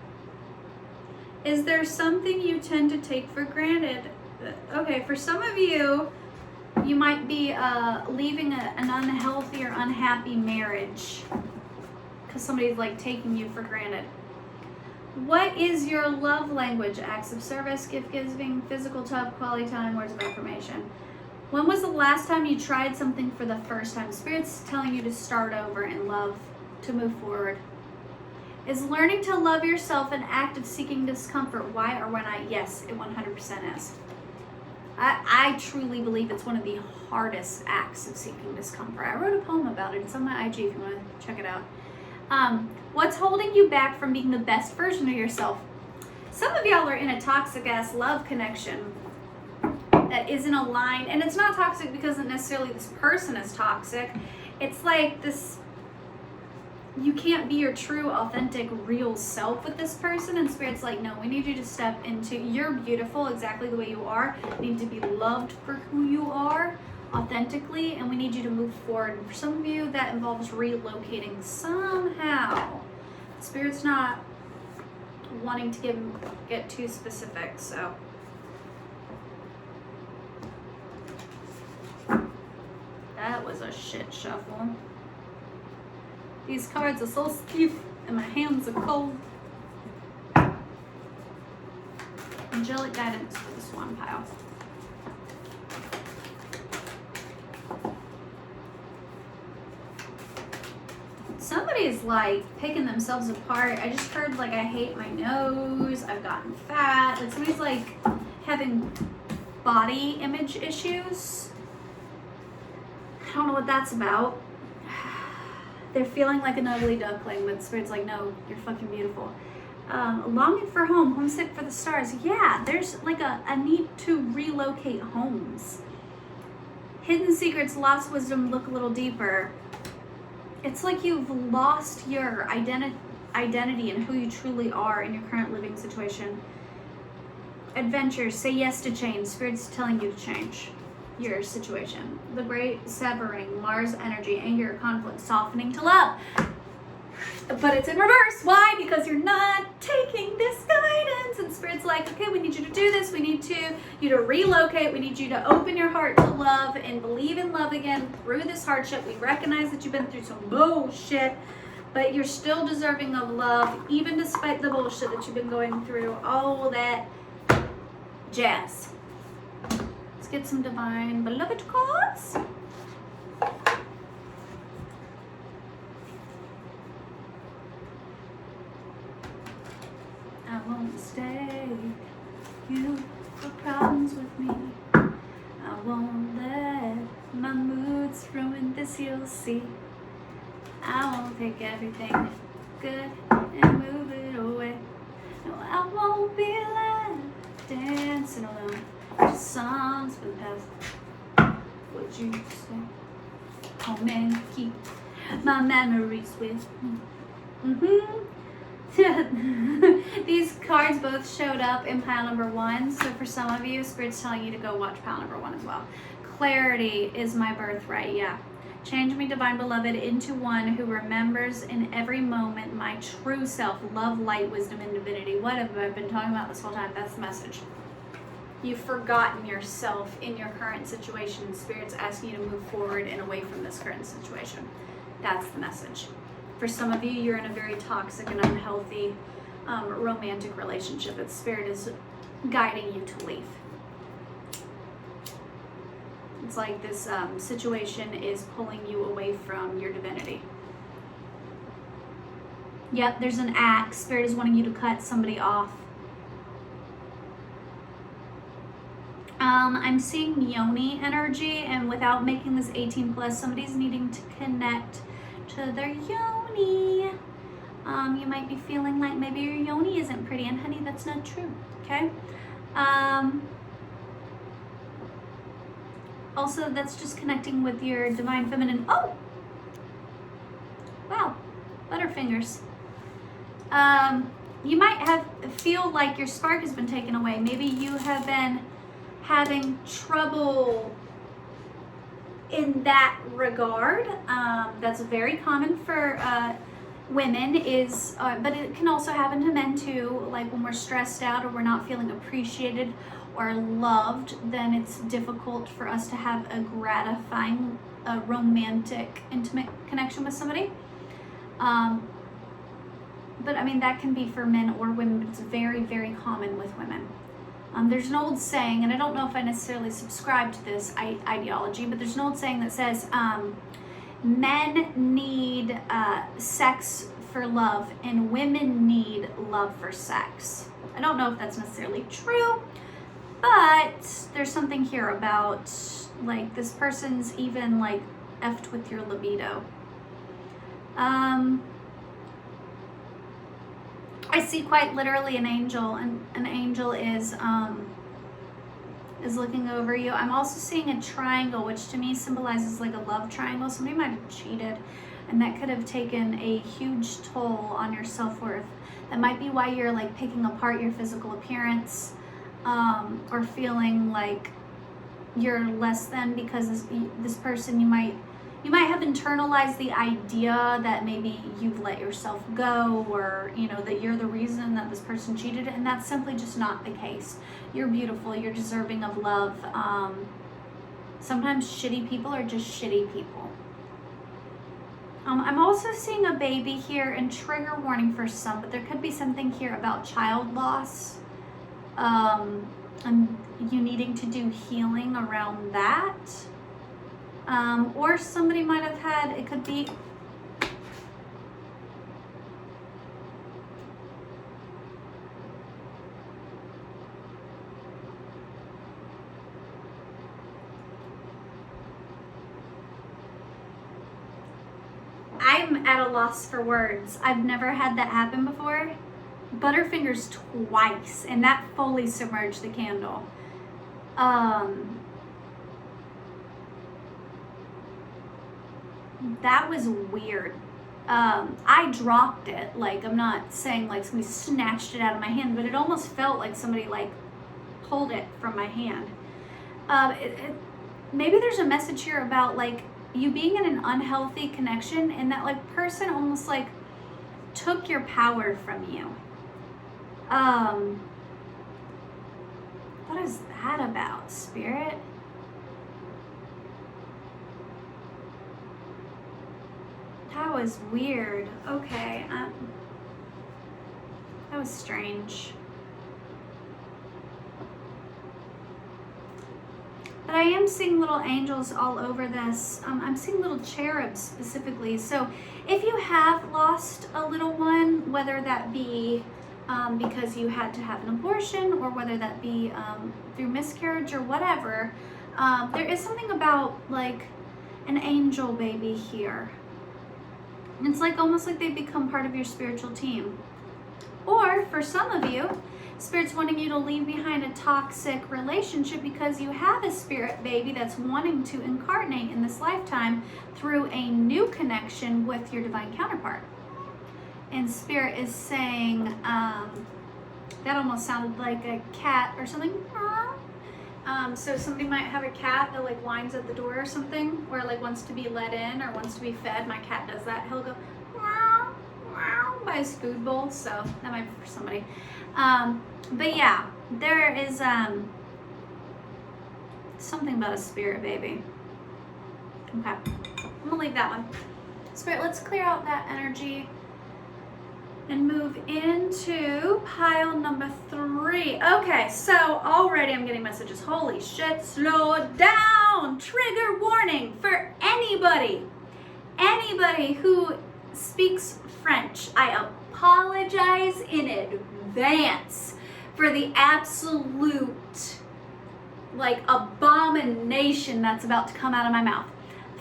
Is there something you tend to take for granted? Okay, for some of you, you might be leaving an unhealthy or unhappy marriage because somebody's like taking you for granted. What is your love language? Acts of service, gift giving, physical touch, quality time, words of affirmation. When was the last time you tried something for the first time? Spirit's telling you to start over in love, to move forward. Is learning to love yourself an act of seeking discomfort? Why or why not? Yes, it 100% is. I truly believe it's one of the hardest acts of seeking discomfort. I wrote a poem about it. It's on my IG if you want to check it out. What's holding you back from being the best version of yourself? Some of y'all are in a toxic ass love connection that isn't aligned, and it's not toxic because necessarily this person is toxic. It's like this, you can't be your true, authentic, real self with this person, and Spirit's like, no, we need you to step into, you're beautiful exactly the way you are. You need to be loved for who you are authentically, and we need you to move forward. And for some of you, that involves relocating somehow. Spirit's not wanting to get too specific, so. That was a shit shuffle. These cards are so stiff and my hands are cold. Angelic guidance for the swan pile. Somebody is like picking themselves apart. I just heard like I hate my nose, I've gotten fat. Like somebody's like having body image issues. I don't know what that's about. They're feeling like an ugly duckling, but Spirit's like, no, you're fucking beautiful. Longing for home, homesick for the stars. Yeah, there's like a need to relocate homes. Hidden secrets, lost wisdom, look a little deeper. It's like you've lost your identity and who you truly are in your current living situation. Adventures, say yes to change. Spirit's telling you to change your situation. The great severing, Mars energy, anger, conflict, softening to love. But it's in reverse. Why? Because you're not taking this guidance. And Spirit's like, okay, we need you to do this. We need you to relocate. We need you to open your heart to love and believe in love again through this hardship. We recognize that you've been through some bullshit, but you're still deserving of love, even despite the bullshit that you've been going through. All that jazz. Let's get some divine beloved cards. I won't mistake you for problems with me. I won't let my moods ruin this, you'll see. I won't take everything good and move it away. No, I won't be left dancing alone. Just songs for the past. Would you say? Oh man, keep my memories with me. These cards both showed up in pile number 1, so for some of you, Spirit's telling you to go watch pile number 1 as well. Clarity is my birthright, yeah. Change me, divine beloved, into one who remembers in every moment my true self, love, light, wisdom, and divinity. What have I been talking about this whole time? That's the message. You've forgotten yourself in your current situation. Spirit's asking you to move forward and away from this current situation. That's the message. For some of you, you're in a very toxic and unhealthy romantic relationship that Spirit is guiding you to leave. It's like this situation is pulling you away from your divinity. Yep, there's an axe. Spirit is wanting you to cut somebody off. I'm seeing yoni energy, and without making this 18 plus, somebody's needing to connect to their yoni. You might be feeling like maybe your yoni isn't pretty, and honey, that's not true, okay? Also, that's just connecting with your divine feminine. Oh! Wow, butterfingers. You might feel like your spark has been taken away. Maybe you have been having trouble in that regard. That's very common for women, but it can also happen to men too. Like when we're stressed out or we're not feeling appreciated or loved, then it's difficult for us to have a gratifying, romantic, intimate connection with somebody. But I mean, that can be for men or women, but it's very, very common with women. There's an old saying, and I don't know if I necessarily subscribe to this ideology, but there's an old saying that says, men need sex for love and women need love for sex. I don't know if that's necessarily true, but there's something here about like this person's even like effed with your libido. I see quite literally an angel, and an angel is looking over you. I'm also seeing a triangle, which to me symbolizes like a love triangle. Somebody might have cheated, and that could have taken a huge toll on your self-worth. That might be why you're like picking apart your physical appearance, or feeling like you're less than, because this person, you might You might have internalized the idea that maybe you've let yourself go, or, you know, that you're the reason that this person cheated, and that's simply just not the case. You're beautiful, you're deserving of love. Sometimes shitty people are just shitty people. I'm also seeing a baby here, and trigger warning for some, but there could be something here about child loss. And you needing to do healing around that. Or somebody might have had, it could be, I'm at a loss for words. I've never had that happen before. Butterfingers twice, and that fully submerged the candle. That was weird. I dropped it. Like, I'm not saying like somebody snatched it out of my hand, but it almost felt like somebody like pulled it from my hand. Maybe there's a message here about like you being in an unhealthy connection, and that like person almost like took your power from you. What is that about, Spirit? That was weird. Okay. That was strange. But I am seeing little angels all over this. I'm seeing little cherubs specifically. So if you have lost a little one, whether that be because you had to have an abortion, or whether that be through miscarriage or whatever, there is something about like an angel baby here. And it's like almost like they become part of your spiritual team. Or for some of you, Spirit's wanting you to leave behind a toxic relationship because you have a spirit baby that's wanting to incarnate in this lifetime through a new connection with your divine counterpart. And Spirit is saying, that almost sounded like a cat or something. So somebody might have a cat that like whines at the door or something, or like wants to be let in or wants to be fed. My cat does that. He'll go meow, meow by his food bowl. So that might be for somebody. But yeah, there is something about a spirit baby. Okay, I'm gonna leave that one. Spirit, let's clear out that energy and move into pile number 3. Okay, so already I'm getting messages. Holy shit, slow down. Trigger warning for anybody who speaks French. I apologize in advance for the absolute like abomination that's about to come out of my mouth.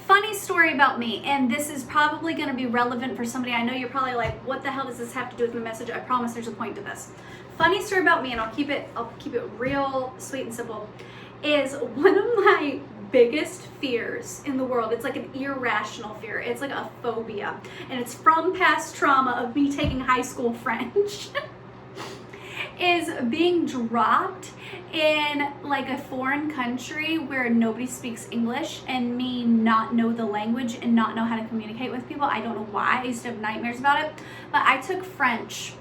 Funny story about me, and this is probably going to be relevant for somebody. I know you're probably like, what the hell does this have to do with my message? I promise there's a point to this. Funny story about me, and I'll keep it real sweet and simple, is one of my biggest fears in the world. It's like an irrational fear. It's like a phobia, and it's from past trauma of me taking high school French. Is being dropped in like a foreign country where nobody speaks English, and me not know the language and not know how to communicate with people. I don't know why. I used to have nightmares about it. But I took French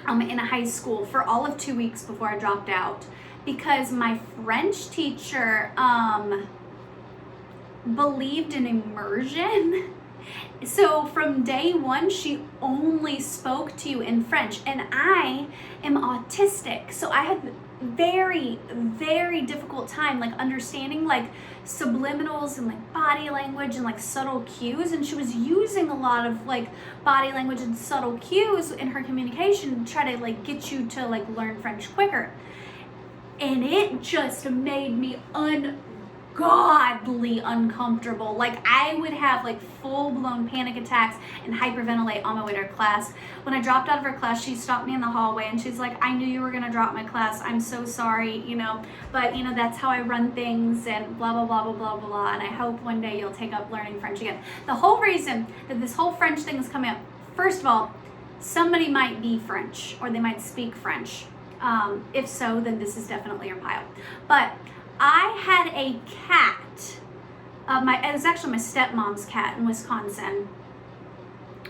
in high school for all of 2 weeks before I dropped out, because my French teacher believed in immersion. So from day one, she only spoke to you in French, and I am autistic, so I had very, very difficult time like understanding like subliminals and like body language and like subtle cues, and she was using a lot of like body language and subtle cues in her communication to try to like get you to like learn French quicker. And it just made me ungodly uncomfortable. Like I would have like full-blown panic attacks and hyperventilate on my way to her class. When I dropped out of her class, she stopped me in the hallway and she's like, I knew you were gonna drop my class. I'm so sorry, you know, but you know, that's how I run things and blah, blah, blah, blah, blah, blah. And I hope one day you'll take up learning French again. The whole reason that this whole French thing is coming up, first of all, somebody might be French or they might speak French. If so, then this is definitely your pile. But I had a cat It was actually my stepmom's cat in Wisconsin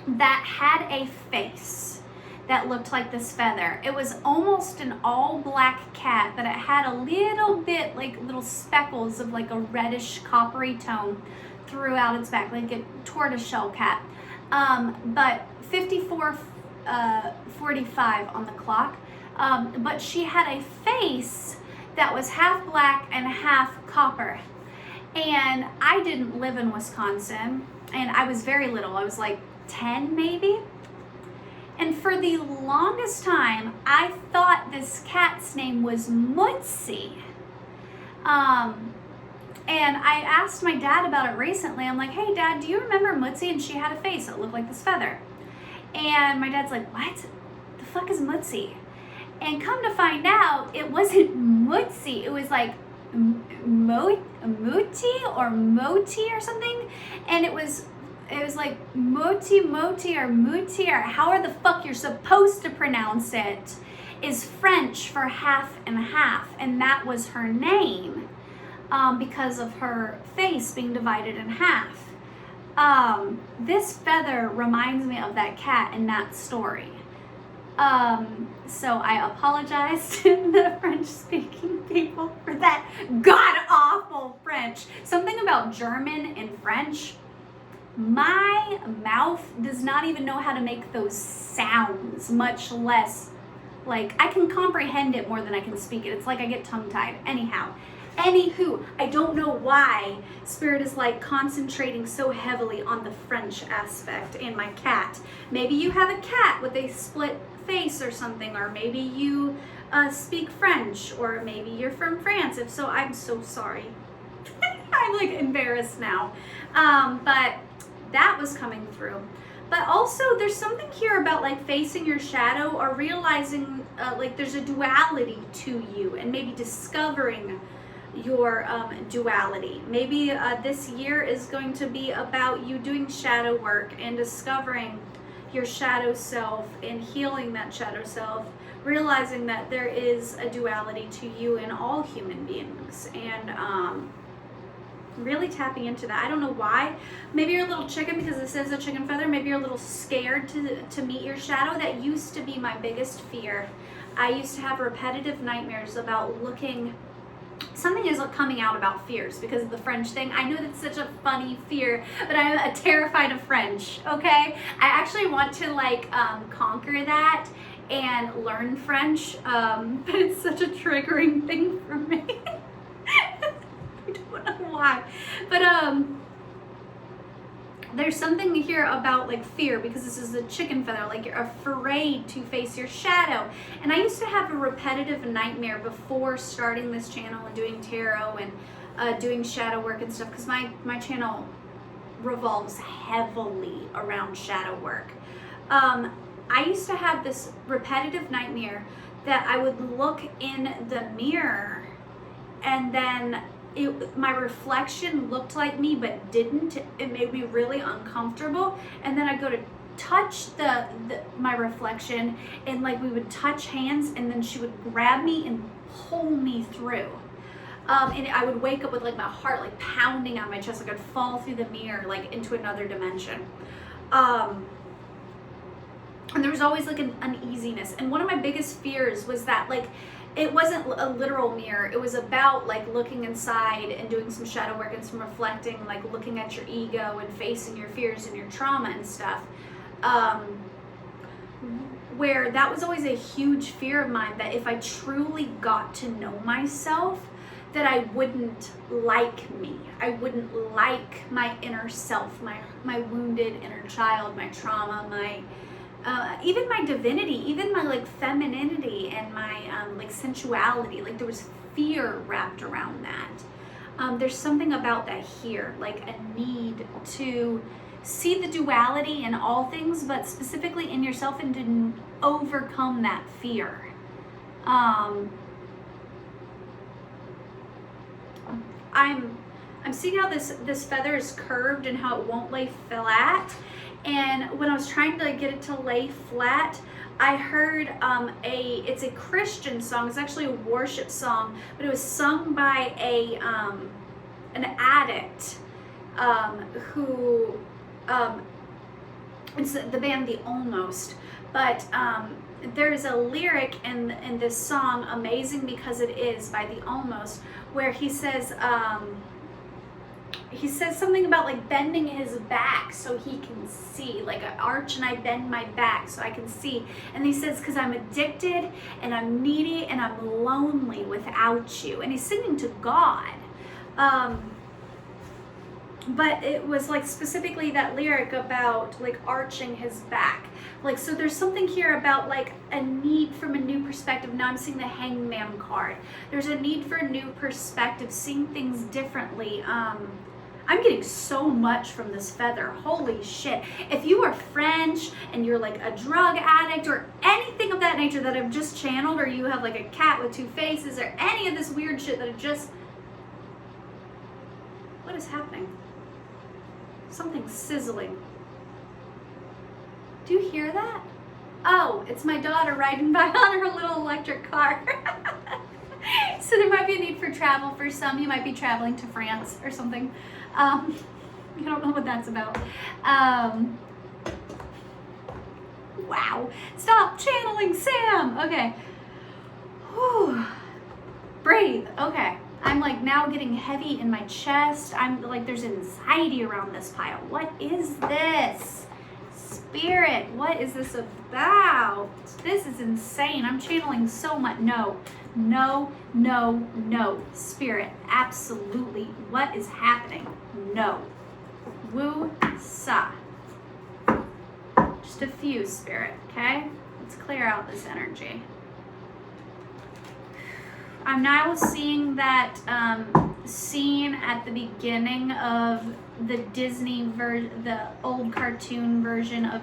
that had a face that looked like this feather. It was almost an all black cat, but it had a little bit like little speckles of like a reddish coppery tone throughout its back, like a tortoiseshell cat. But 54:45 on the clock. But she had a face that was half black and half copper. And I didn't live in Wisconsin, and I was very little. I was like 10 maybe. And for the longest time, I thought this cat's name was Mutsi. And I asked my dad about it recently. I'm like, hey Dad, do you remember Mutsi? And she had a face that looked like this feather. And my dad's like, what? The fuck is Mutsi? And come to find out, it wasn't Mutsi. It was like Muti or Moti or something. And it was like Moti or Muti, or however the fuck you're supposed to pronounce it, is French for half and half. And that was her name because of her face being divided in half. This feather reminds me of that cat in that story. So I apologize to the French-speaking people for that god-awful French. Something about German and French. My mouth does not even know how to make those sounds, much less, like, I can comprehend it more than I can speak it. It's like I get tongue-tied. Anywho, I don't know why Spirit is like concentrating so heavily on the French aspect and my cat. Maybe you have a cat with a split face or something, or maybe you speak French, or maybe you're from France. If so, I'm so sorry. I'm like embarrassed now. But that was coming through. But also there's something here about like facing your shadow, or realizing like there's a duality to you, and maybe discovering your duality. Maybe this year is going to be about you doing shadow work and discovering your shadow self and healing that shadow self, realizing that there is a duality to you in all human beings, and really tapping into that. I don't know why. Maybe you're a little chicken because this is a chicken feather. Maybe you're a little scared to meet your shadow. That used to be my biggest fear. I used to have repetitive nightmares about something is coming out about fears because of the French thing. I know that's such a funny fear, but I'm terrified of French, okay? I actually want to like conquer that and learn French, but it's such a triggering thing for me. I don't know why, but there's something here about like fear, because this is a chicken feather, like you're afraid to face your shadow. And I used to have a repetitive nightmare before starting this channel and doing tarot and doing shadow work and stuff, because my channel revolves heavily around shadow work. I used to have this repetitive nightmare that I would look in the mirror, and then my reflection looked like me but didn't. It made me really uncomfortable, and then I go to touch my reflection, and like we would touch hands, and then she would grab me and pull me through, and I would wake up with like my heart like pounding on my chest, like I'd fall through the mirror like into another dimension. And there was always like an uneasiness, and one of my biggest fears was that like it wasn't a literal mirror. It was about like looking inside and doing some shadow work and some reflecting, like looking at your ego and facing your fears and your trauma and stuff. Where that was always a huge fear of mine, that if I truly got to know myself, that I wouldn't like me. I wouldn't like my inner self, my wounded inner child, my trauma, even my divinity, even my like femininity and my like sensuality. Like there was fear wrapped around that. There's something about that here, like a need to see the duality in all things, but specifically in yourself, and to overcome that fear. I'm seeing how this feather is curved and how it won't lay flat. And when I was trying to get it to lay flat, I heard it's a Christian song. It's actually a worship song, but it was sung by an addict. who, it's the band The Almost, but there's a lyric in this song, Amazing Because It Is by The Almost, where he says something about like bending his back so he can see, like an arch, and I bend my back so I can see. And he says, because I'm addicted and I'm needy and I'm lonely without you. And he's singing to God. But it was like specifically that lyric about like arching his back. Like, so there's something here about like a need from a new perspective. Now I'm seeing the Hangman card. There's a need for a new perspective, seeing things differently. I'm getting so much from this feather. Holy shit. If you are French and you're like a drug addict or anything of that nature that I've just channeled, or you have like a cat with two faces or any of this weird shit that it just... What is happening? Something sizzling. Do you hear that? Oh, it's my daughter riding by on her little electric car. So there might be a need for travel for some. You might be traveling to France or something. I don't know what that's about. Wow. Stop channeling Sam. Okay. Whew. Breathe. Okay. I'm like now getting heavy in my chest. I'm like, there's anxiety around this pile. What is this? Spirit, what is this about? This is insane. I'm channeling so much. No, no, no, no. Spirit, absolutely. What is happening? No. Woo sa. Just a few, Spirit, okay? Let's clear out this energy. I'm now seeing that scene at the beginning of the Disney the old cartoon version of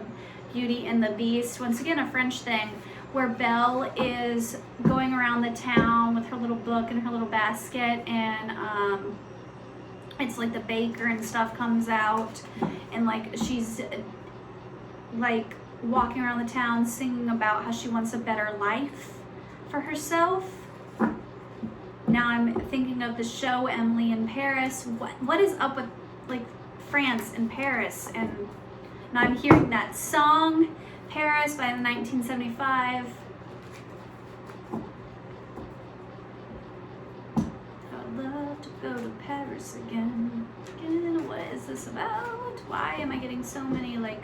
Beauty and the Beast. Once again, a French thing, where Belle is going around the town with her little book and her little basket, and it's like the baker and stuff comes out, and like she's like walking around the town singing about how she wants a better life for herself. Now I'm thinking of the show Emily in Paris. What is up with like France and Paris? And now I'm hearing that song, Paris by 1975. I'd love to go to Paris again. What is this about? Why am I getting so many like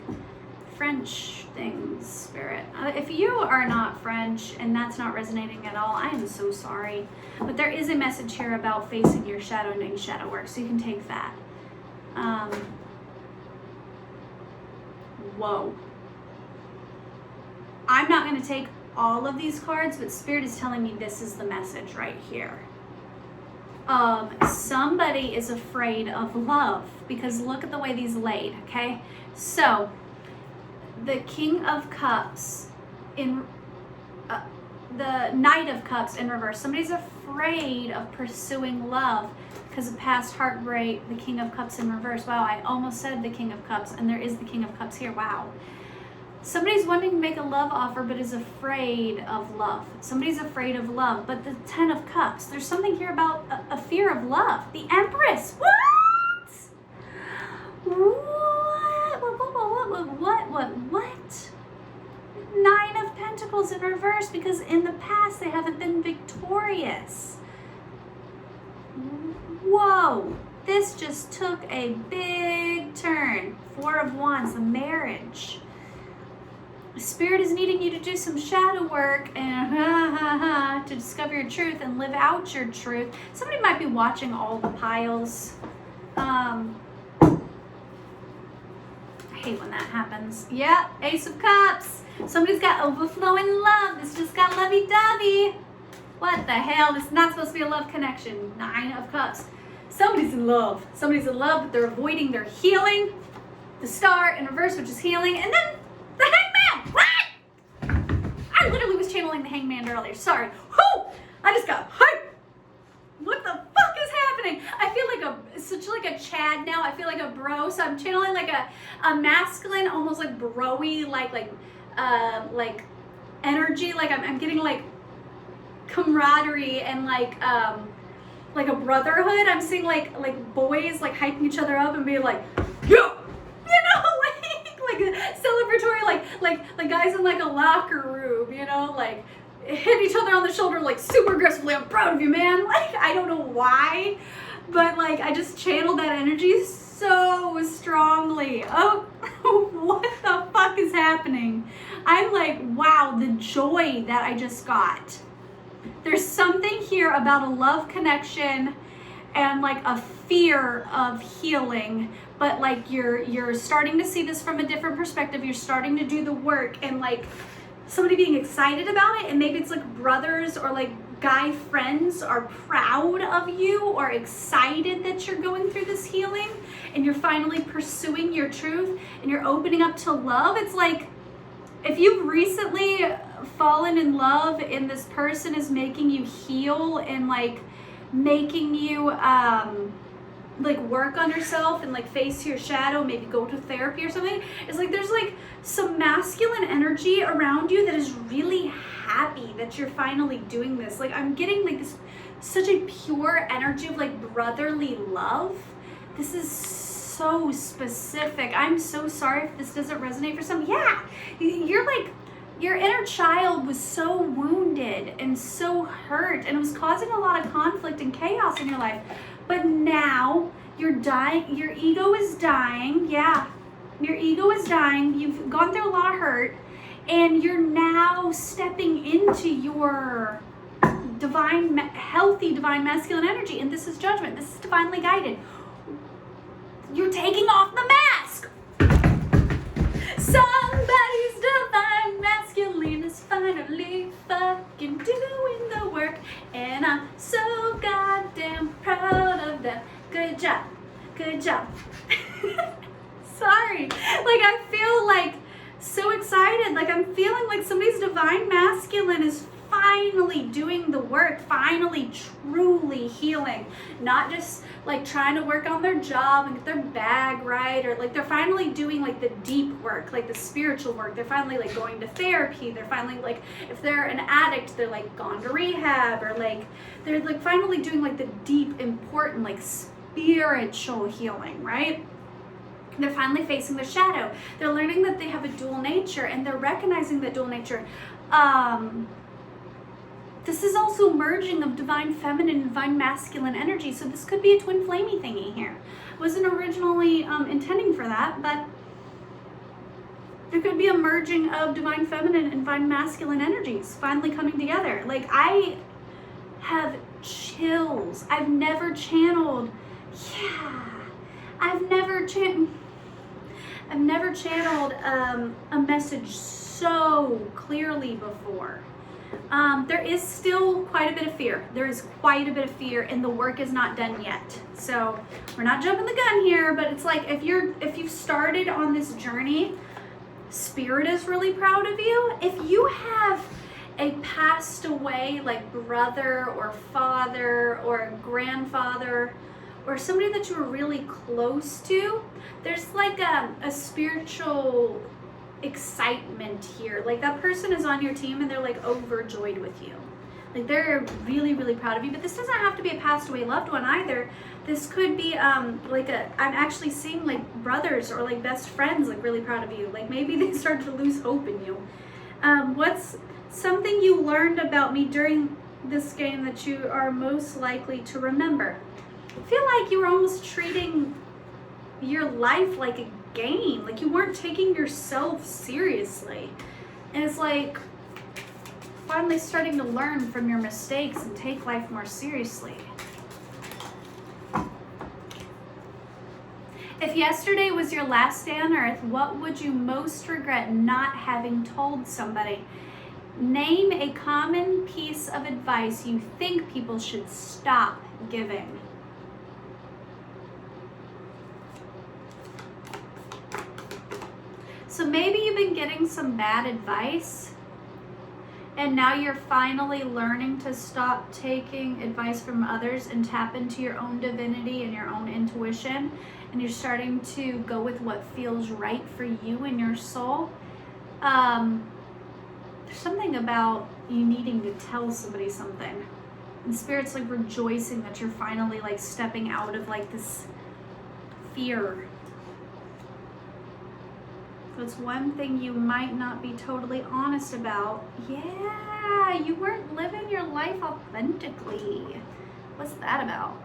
French things, Spirit? If you are not French and that's not resonating at all, I am so sorry. But there is a message here about facing your shadow and doing shadow work, so you can take that. Whoa. I'm not going to take all of these cards, but Spirit is telling me this is the message right here. Somebody is afraid of love, because look at the way these laid, okay? So, the King of Cups in the Knight of Cups in reverse. Somebody's afraid of pursuing love because of past heartbreak. The King of Cups in reverse. Wow, I almost said the King of Cups, and there is the King of Cups here. Wow. Somebody's wanting to make a love offer but is afraid of love. Somebody's afraid of love. But the Ten of Cups, there's something here about a fear of love. The Empress. What? What? Nine of Pentacles in reverse, because in the past they haven't been victorious. Whoa, this just took a big turn. Four of Wands, the marriage. Spirit is needing you to do some shadow work and to discover your truth and live out your truth. Somebody might be watching all the piles. I hate when that happens. Yep, Ace of Cups. Somebody's got overflowing love. This just got lovey-dovey. What the hell? This is not supposed to be a love connection. Nine of Cups. Somebody's in love. Somebody's in love, but they're avoiding their healing. The Star in reverse, which is healing. And then the Hangman. What? I literally was channeling the Hangman earlier. Sorry. Whoo! I just got hyped. What the fuck is happening? I feel like such like a Chad now. I feel like a bro. So I'm channeling like a masculine, almost like bro-y, like energy. Like I'm getting like camaraderie and like like a brotherhood. I'm seeing like boys like hyping each other up and being like, yeah, you know, like celebratory, like guys in like a locker room, you know, like hit each other on the shoulder like super aggressively. I'm proud of you, man. Like, I don't know why, but like I just channeled that energy so strongly. Oh, what the fuck is happening? I'm like, wow, the joy that I just got. There's something here about a love connection and like a fear of healing, but like you're starting to see this from a different perspective. You're starting to do the work, and like somebody being excited about it, and maybe it's like brothers or like guy friends are proud of you or excited that you're going through this healing and you're finally pursuing your truth and you're opening up to love. It's like if you've recently fallen in love and this person is making you heal and like making you like work on yourself and like face your shadow, maybe go to therapy or something, it's like there's like some masculine energy around you that is really happy that you're finally doing this. Like I'm getting like this such a pure energy of like brotherly love. This is so specific. I'm so sorry if this doesn't resonate for some. Yeah, you're like, your inner child was so wounded and so hurt, and it was causing a lot of conflict and chaos in your life. But now you're dying, your ego is dying. Yeah, your ego is dying. You've gone through a lot of hurt, and you're now stepping into your divine, healthy, divine masculine energy. And this is judgment. This is divinely guided. You're taking off the mask. Somebody's divine masculine is finally fucking doing the work, and I'm so goddamn proud of them. Good job. Good job. Sorry. Like I feel like so excited. Like I'm feeling like somebody's divine masculine is finally doing the work, finally truly healing, not just like trying to work on their job and get their bag right, or like they're finally doing like the deep work, like the spiritual work. They're finally like going to therapy. They're finally like, if they're an addict, they're like gone to rehab, or like they're like finally doing like the deep, important, like spiritual healing, right? They're finally facing their shadow. They're learning that they have a dual nature, and they're recognizing that dual nature. This is also merging of divine feminine and divine masculine energy. So this could be a twin flamey thingy here. Wasn't originally intending for that, but there could be a merging of divine feminine and divine masculine energies finally coming together. Like I have chills. I've never channeled, I've never channeled a message so clearly before. There is still quite a bit of fear. There is quite a bit of fear, and the work is not done yet. So we're not jumping the gun here, but it's like if you've started on this journey, Spirit is really proud of you. If you have a passed away like brother or father or grandfather or somebody that you were really close to, there's like a spiritual excitement here. Like that person is on your team and they're like overjoyed with you. Like they're really, really proud of you. But this doesn't have to be a passed away loved one either. This could be I'm actually seeing like brothers or like best friends like really proud of you. Like maybe they started to lose hope in you. What's something you learned about me during this game that you are most likely to remember? I feel like you were almost treating your life like a game. Like you weren't taking yourself seriously. And it's like finally starting to learn from your mistakes and take life more seriously. If yesterday was your last day on earth, what would you most regret not having told somebody? Name a common piece of advice you think people should stop giving. So maybe you've been getting some bad advice, and now you're finally learning to stop taking advice from others and tap into your own divinity and your own intuition, and you're starting to go with what feels right for you and your soul. There's something about you needing to tell somebody something. And Spirit's like rejoicing that you're finally like stepping out of like this fear. So it's one thing you might not be totally honest about. Yeah, you weren't living your life authentically. What's that about?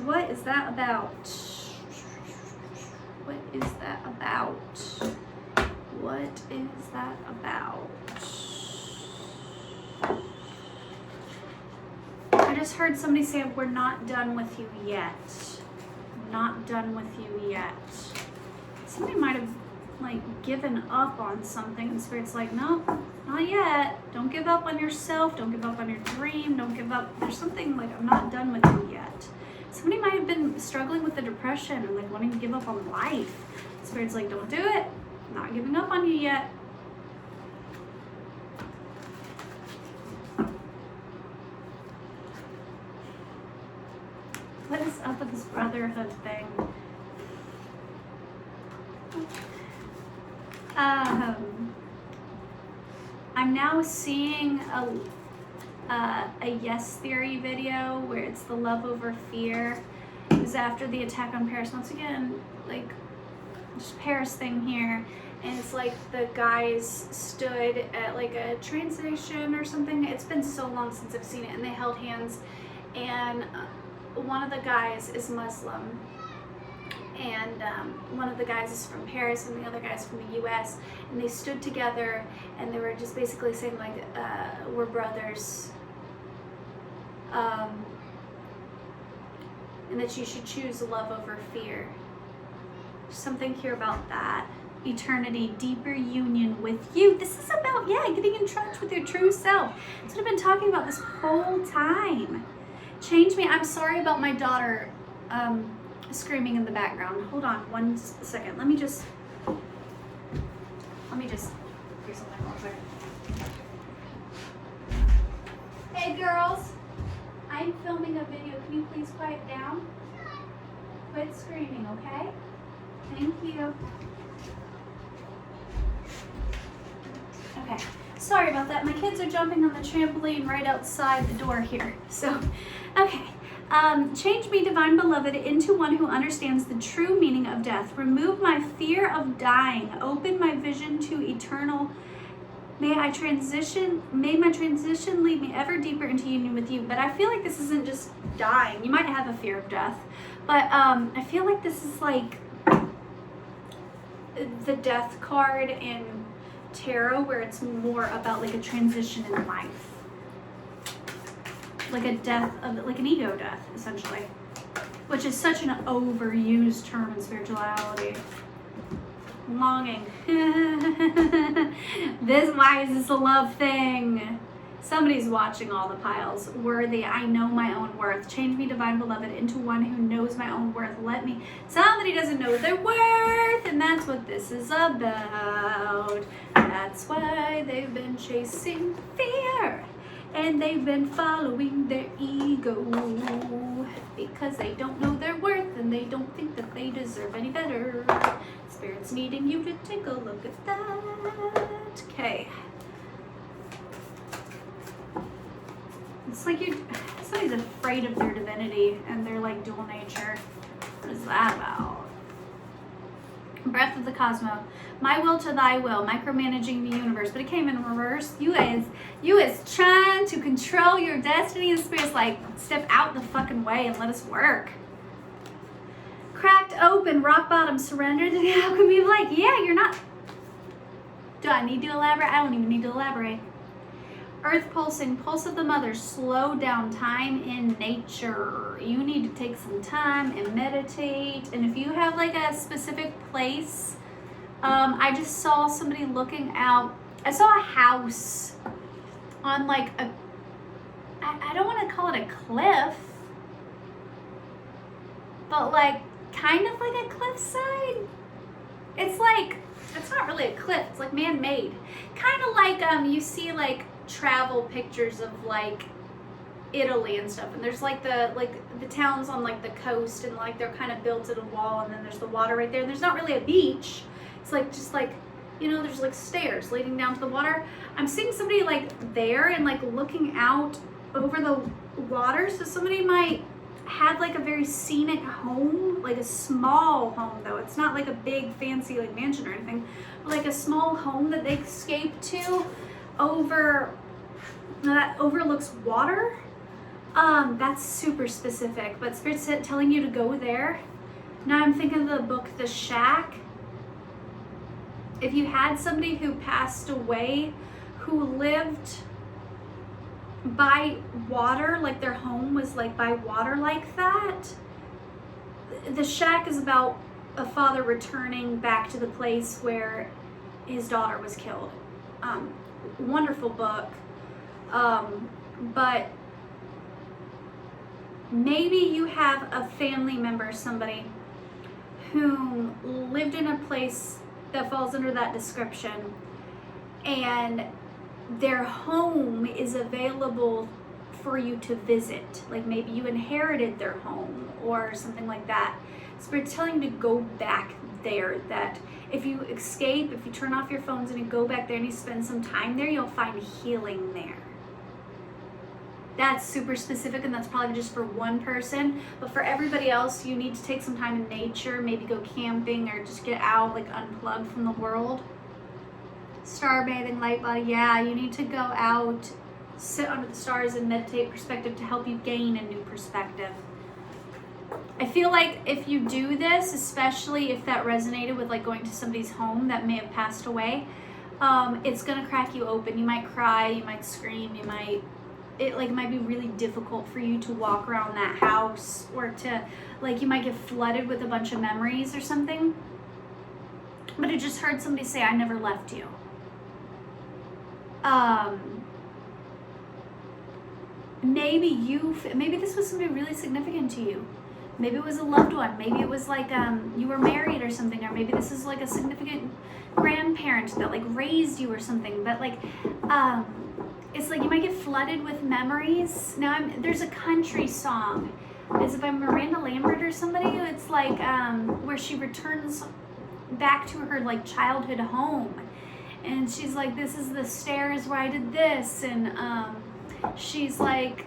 What is that about? What is that about? What is that about? I just heard somebody say, we're not done with you yet. Not done with you yet. Somebody might have like given up on something and Spirit's like, no, not yet. Don't give up on yourself. Don't give up on your dream. Don't give up. There's something like, I'm not done with you yet. Somebody might have been struggling with the depression and like wanting to give up on life. Spirit's like, don't do it. I'm not giving up on you yet. What is up with this brotherhood thing? I'm now seeing a yes theory video where it's the love over fear. It was after the attack on Paris. Once again, like, just Paris thing here. And it's like the guys stood at like a train station or something. It's been so long since I've seen it. And they held hands. And one of the guys is Muslim. And one of the guys is from Paris and the other guy's from the US. And they stood together and they were just basically saying like, we're brothers. And that you should choose love over fear. Something here about that. Eternity, deeper union with you. This is about, yeah, getting in touch with your true self. That's what I've been talking about this whole time. Change me. I'm sorry about my daughter screaming in the background. Hold on one second. Let me just do something real quick. Hey girls, I'm filming a video. Can you please quiet down? Quit screaming, okay? Thank you. Okay, sorry about that. My kids are jumping on the trampoline right outside the door here. So, okay. Change me, divine beloved, into one who understands the true meaning of death. Remove my fear of dying. Open my vision to eternal. May my transition lead me ever deeper into union with you. But I feel like this isn't just dying. You might have a fear of death. But I feel like this is like the death card in tarot, where it's more about like a transition in life. Like a death, like an ego death, essentially. Which is such an overused term in spirituality. Longing. Why is this a love thing? Somebody's watching all the piles. Worthy, I know my own worth. Change me, divine beloved, into one who knows my own worth. Somebody doesn't know their worth, and that's what this is about. That's why they've been chasing fear. And they've been following their ego because they don't know their worth and they don't think that they deserve any better. Spirit's needing you to take a look at that. Okay. It's like somebody's afraid of their divinity and their like dual nature. What is that about? Breath of the cosmos. My will to thy will, micromanaging the universe. But it came in reverse. You is trying to control your destiny, and Spirit's like, step out the fucking way and let us work. Cracked open, rock bottom, surrender to the alchemy of light. Yeah, you're not. Do I need to elaborate? I don't even need to elaborate. Earth pulsing, pulse of the mother, slow down, time in nature. You need to take some time and meditate. And if you have like a specific place, I just saw somebody looking out. I saw a house on like I don't want to call it a cliff, but like kind of like a cliffside. It's like, it's not really a cliff, it's like man-made. Kind of like you see like travel pictures of like Italy and stuff, and there's like the towns on like the coast, and like they're kind of built in a wall, and then there's the water right there, and there's not really a beach. It's like just like, you know, there's like stairs leading down to the water. I'm seeing somebody like there and like looking out over the water, so somebody might have like a very scenic home, like a small home though. It's not like a big fancy like mansion or anything, but like a small home that they escape to over that overlooks water. That's super specific, but Spirit's telling you to go there. Now I'm thinking of the book The Shack. If you had somebody who passed away who lived by water, like their home was like by water like that, The Shack is about a father returning back to the place where his daughter was killed. Wonderful book. But maybe you have a family member, somebody who lived in a place that falls under that description, and their home is available for you to visit. Like maybe you inherited their home or something like that. Spirit's telling you to go back there, that if you escape, if you turn off your phones and you go back there and you spend some time there, you'll find healing there. That's super specific, and that's probably just for one person, but for everybody else, you need to take some time in nature, maybe go camping or just get out, like unplug from the world. Starbathing, light body, yeah, you need to go out, sit under the stars and meditate perspective to help you gain a new perspective. I feel like if you do this, especially if that resonated with like going to somebody's home that may have passed away, it's gonna crack you open. You might cry, you might scream, it might be really difficult for you to walk around that house, or to, like, you might get flooded with a bunch of memories or something. But I just heard somebody say, I never left you. Maybe this was somebody really significant to you. Maybe it was a loved one. Maybe it was like you were married or something, or maybe this is like a significant grandparent that like raised you or something. But like, it's like you might get flooded with memories. Now there's a country song. Is it by Miranda Lambert or somebody? It's like where she returns back to her like childhood home, and she's like, this is the stairs where I did this, and she's like,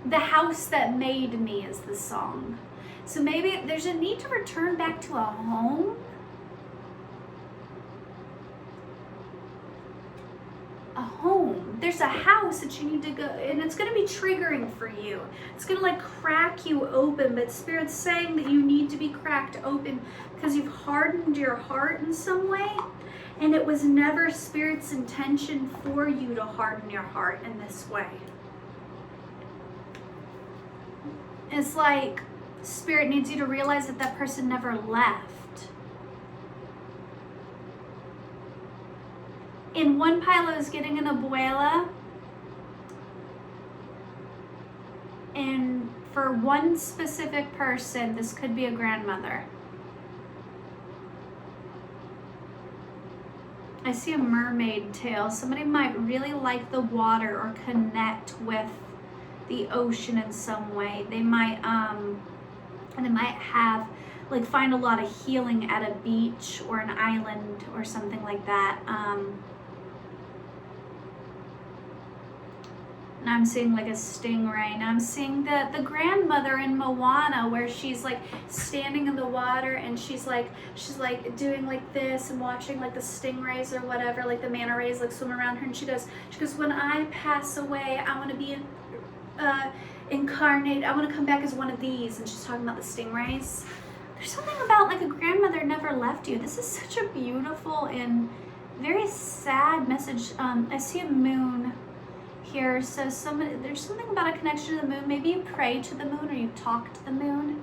the house that made me is the song. So maybe there's a need to return back to a home. A home. There's a house that you need to go, and it's going to be triggering for you. It's going to like crack you open, but Spirit's saying that you need to be cracked open because you've hardened your heart in some way, and it was never Spirit's intention for you to harden your heart in this way. It's like Spirit needs you to realize that that person never left. In one pile, I was getting an abuela, and for one specific person, this could be a grandmother. I see a mermaid tail. Somebody might really like the water or connect with the ocean in some way. They might have like find a lot of healing at a beach or an island or something like that. Now I'm seeing like a stingray. Now I'm seeing the grandmother in Moana, where she's like standing in the water and she's like doing like this and watching like the stingrays or whatever, like the manta rays like swim around her, and she goes, when I pass away, I want to be incarnate. I want to come back as one of these. And she's talking about the stingrays. There's something about like a grandmother never left you. This is such a beautiful and very sad message. I see a moon here, so there's something about a connection to the moon. Maybe you pray to the moon or you talk to the moon.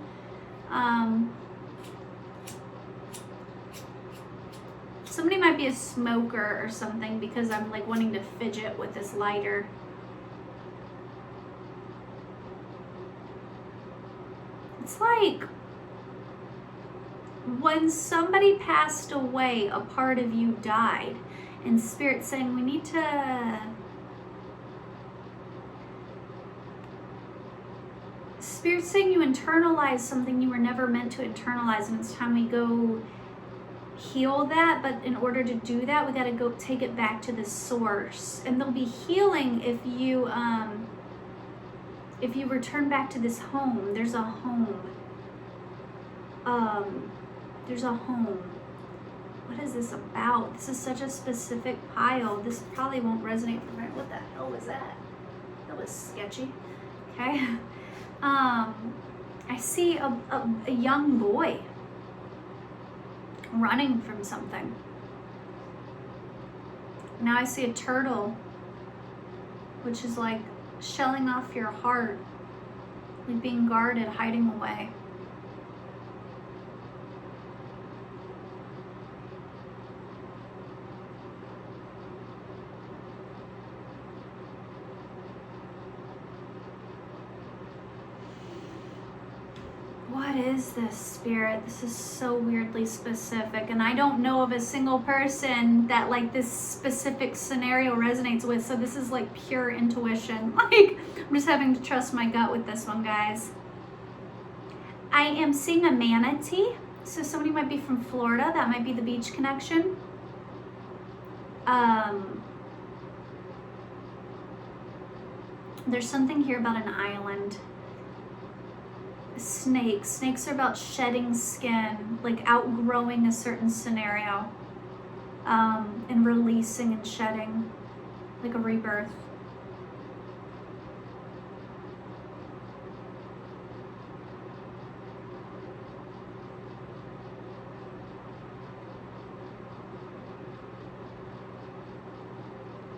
Somebody might be a smoker or something, because I'm like wanting to fidget with this lighter. It's like when somebody passed away, a part of you died, and Spirit's saying we need to Spirit's saying you internalize something you were never meant to internalize, and it's time we go heal that. But in order to do that, we got to go take it back to the source. And there'll be healing if you return back to this home. There's a home. There's a home. What is this about? This is such a specific pile. This probably won't resonate for me. What the hell was that? That was sketchy. Okay. I see a young boy running from something. Now I see a turtle, which is like shelling off your heart, like being guarded, hiding away. What is this, Spirit? This is so weirdly specific, and I don't know of a single person that like this specific scenario resonates with, so this is like pure intuition. Like, I'm just having to trust my gut with this one, guys. I am seeing a manatee, so somebody might be from Florida. That might be the beach connection. There's something here about an island. Snakes are about shedding skin, like outgrowing a certain scenario, and releasing and shedding, like a rebirth.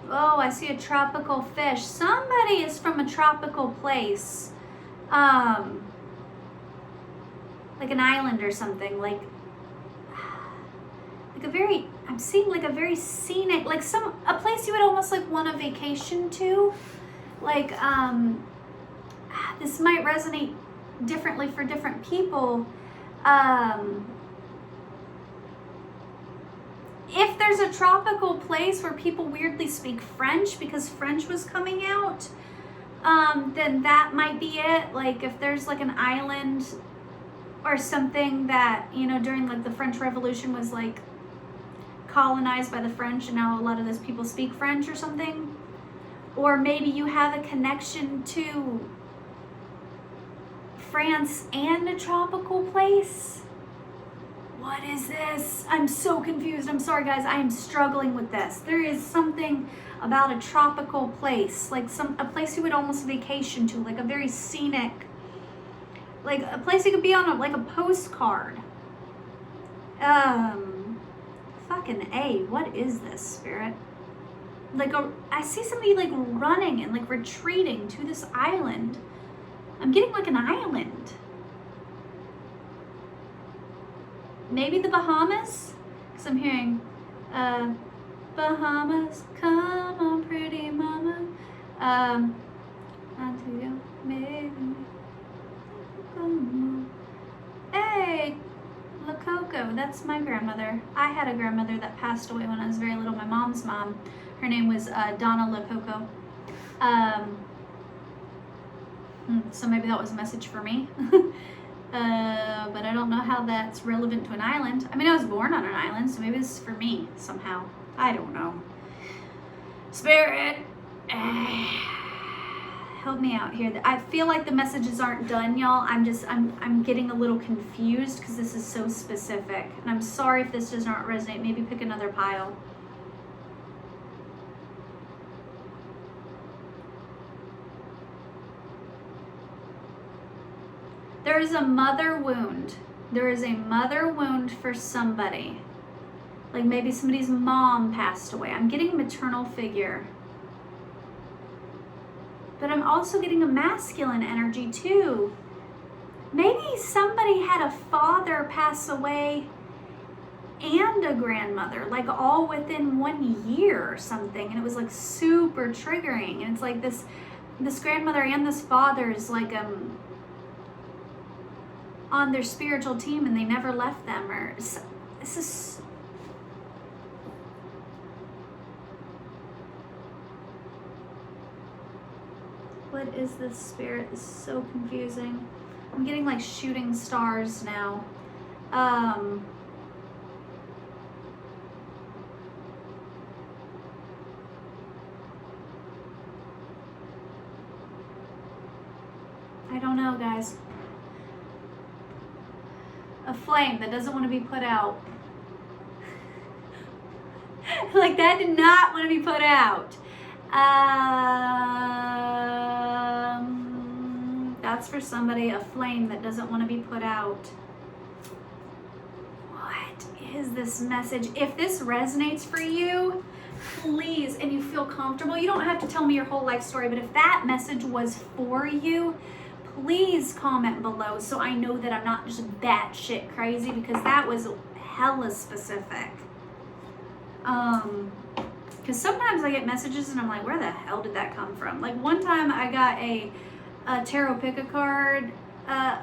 Oh, I see a tropical fish. Somebody is from a tropical place. Like an island or something, like a very, I'm seeing like a very scenic, like a place you would almost like want a vacation to. Like, this might resonate differently for different people. If there's a tropical place where people weirdly speak French because French was coming out, then that might be it. Like if there's like an island or something that, you know, during like the French Revolution was like colonized by the French, and now a lot of those people speak French or something. Or maybe you have a connection to France and a tropical place. What is this? I'm so confused. I'm sorry, guys. I am struggling with this. There is something about a tropical place, like a place you would almost vacation to, like a very scenic, like a place you could be on like a postcard. Fucking A, what is this, Spirit? Like I see somebody like running and like retreating to this island. I'm getting like an island. Maybe the Bahamas? Because I'm hearing, Bahamas, come on pretty mama. Onto you, maybe. Hey, La Coco, that's my grandmother. I had a grandmother that passed away when I was very little, my mom's mom. Her name was Donna La Coco. So maybe that was a message for me. But I don't know how that's relevant to an island. I mean, I was born on an island, so maybe this is for me somehow. I don't know. Spirit, help me out here. I feel like the messages aren't done, y'all. I'm getting a little confused because this is so specific. And I'm sorry if this does not resonate. Maybe pick another pile. There is a mother wound. There is a mother wound for somebody. Like maybe somebody's mom passed away. I'm getting a maternal figure. But I'm also getting a masculine energy too. Maybe somebody had a father pass away and a grandmother, like all within 1 year or something. And it was like super triggering. And it's like this grandmother and this father is like on their spiritual team and they never left them. Or this is, What is this, Spirit? This is so confusing. I'm getting like shooting stars now. I don't know, guys. A flame that doesn't want to be put out. Like, that did not want to be put out. That's for somebody, a flame that doesn't want to be put out. What is this message? If this resonates for you, please, and you feel comfortable, you don't have to tell me your whole life story, but if that message was for you, please comment below so I know that I'm not just batshit crazy, because that was hella specific. Because sometimes I get messages and I'm like, where the hell did that come from? Like, one time I got a tarot pick a card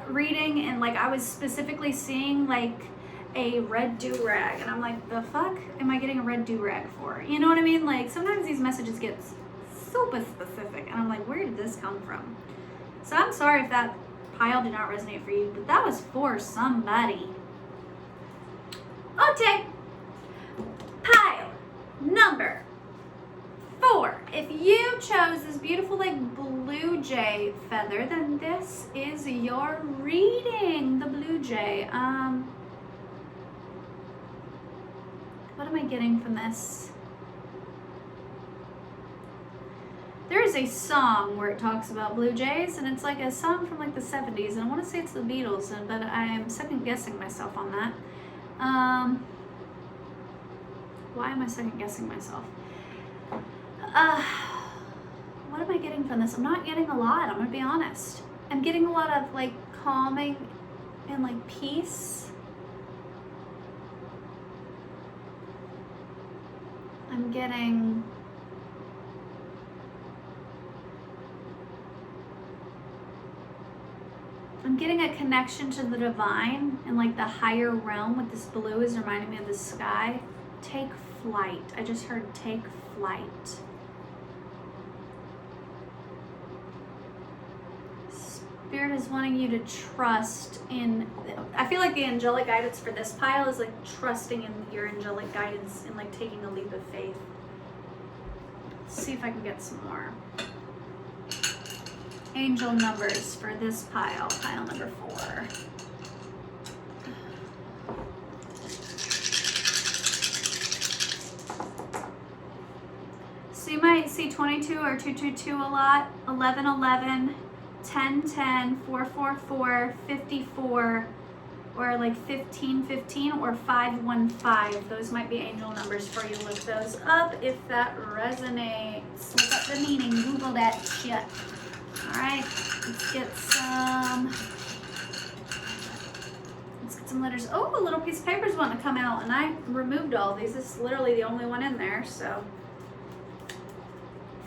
reading, and like I was specifically seeing like a red do-rag, and I'm like, the fuck am I getting a red do-rag for? You know what I mean? Like, sometimes these messages get super specific, and I'm like, where did this come from? So I'm sorry if that pile did not resonate for you, but that was for somebody. Okay. Pile number 4. If you chose this beautiful like blue jay feather, then this is your reading. The blue jay. What am I getting from this? There is a song where it talks about blue jays, and it's like a song from like the 70s, and I want to say it's the Beatles, but I am second guessing myself on that. Why am I second guessing myself? What am I getting from this? I'm not getting a lot, I'm gonna be honest. I'm getting a lot of like calming and like peace. I'm getting a connection to the divine, and like the higher realm with this blue is reminding me of the sky. Take flight. I just heard take flight. Spirit is wanting you to trust in, I feel like the angelic guidance for this pile is like trusting in your angelic guidance and like taking a leap of faith. Let's see if I can get some more angel numbers for this pile, pile number 4. So you might see 22 or 222 a lot, 1111, 1010, 444, 54, or like 1515 or 515. Those might be angel numbers for you. Look those up if that resonates. Look up the meaning, Google that shit. All right, let's get some letters. Oh, a little piece of paper is wanting to come out, and I removed all these. This is literally the only one in there, so.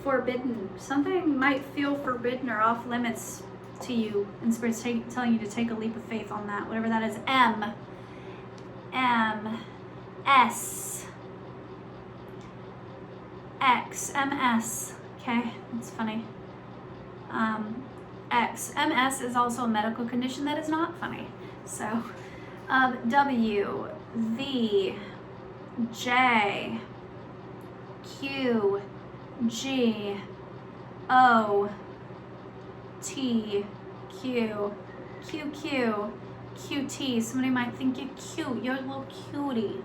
Forbidden. Something might feel forbidden or off limits to you, and Spirit's telling you to take a leap of faith on that, whatever that is. M, S, X, MS. Okay, that's funny. X, MS is also a medical condition that is not funny. So, W, V, J, Q, G, O, T, Q, QQ, QT. Somebody might think you're cute. You're a little cutie.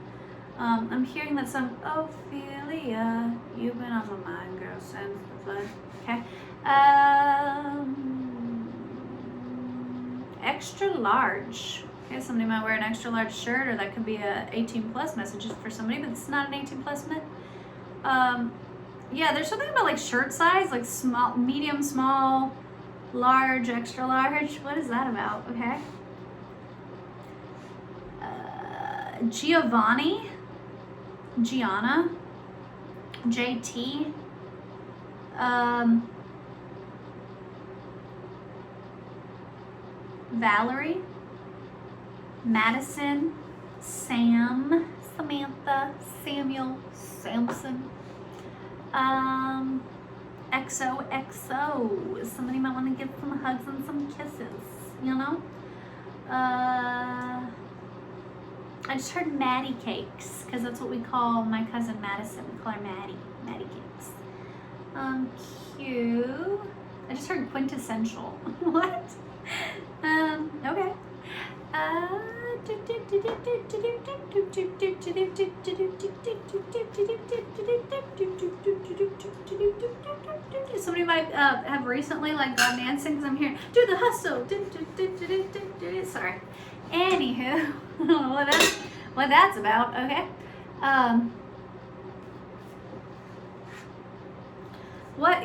I'm hearing that song, Ophelia. You've been on my mind, girl, since the flood. Okay. Extra large. Okay, somebody might wear an extra large shirt, or that could be a 18+ message for somebody, but it's not an 18+ mint. Yeah, there's something about like shirt size, like small, medium, small, large, extra large. What is that about? Okay. Giovanni, Gianna, JT, Valerie, Madison, Sam, Samantha, Samuel, Samson, XOXO. Somebody might want to give some hugs and some kisses, you know? I just heard Maddie cakes, because that's what we call my cousin Madison. We call her Maddie. Maddie cakes. Cute. I just heard quintessential. What? Okay. Somebody might have recently like gone dancing because I'm hearing do the hustle. Sorry. Anywho, what that's about. Okay.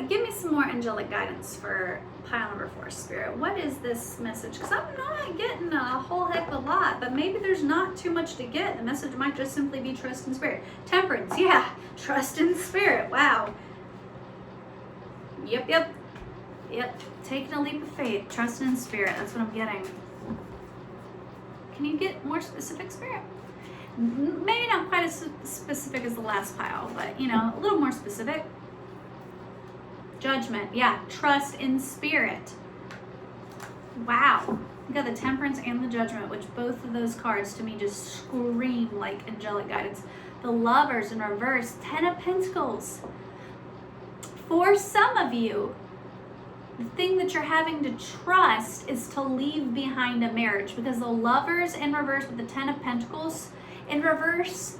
Give me some more angelic guidance for pile number 4, Spirit. What is this message? Because I'm not getting a whole heck of a lot, but maybe there's not too much to get. The message might just simply be trust in Spirit. Temperance, yeah, trust in Spirit. Wow. Yep. Taking a leap of faith, trust in Spirit. That's what I'm getting. Can you get more specific, Spirit? Maybe not quite as specific as the last pile, but you know, a little more specific. Judgment, yeah, trust in Spirit. Wow, you got the Temperance and the Judgment, which both of those cards to me just scream like angelic guidance. The Lovers in reverse, 10 of Pentacles. For some of you, the thing that you're having to trust is to leave behind a marriage, because the Lovers in reverse with the 10 of Pentacles in reverse,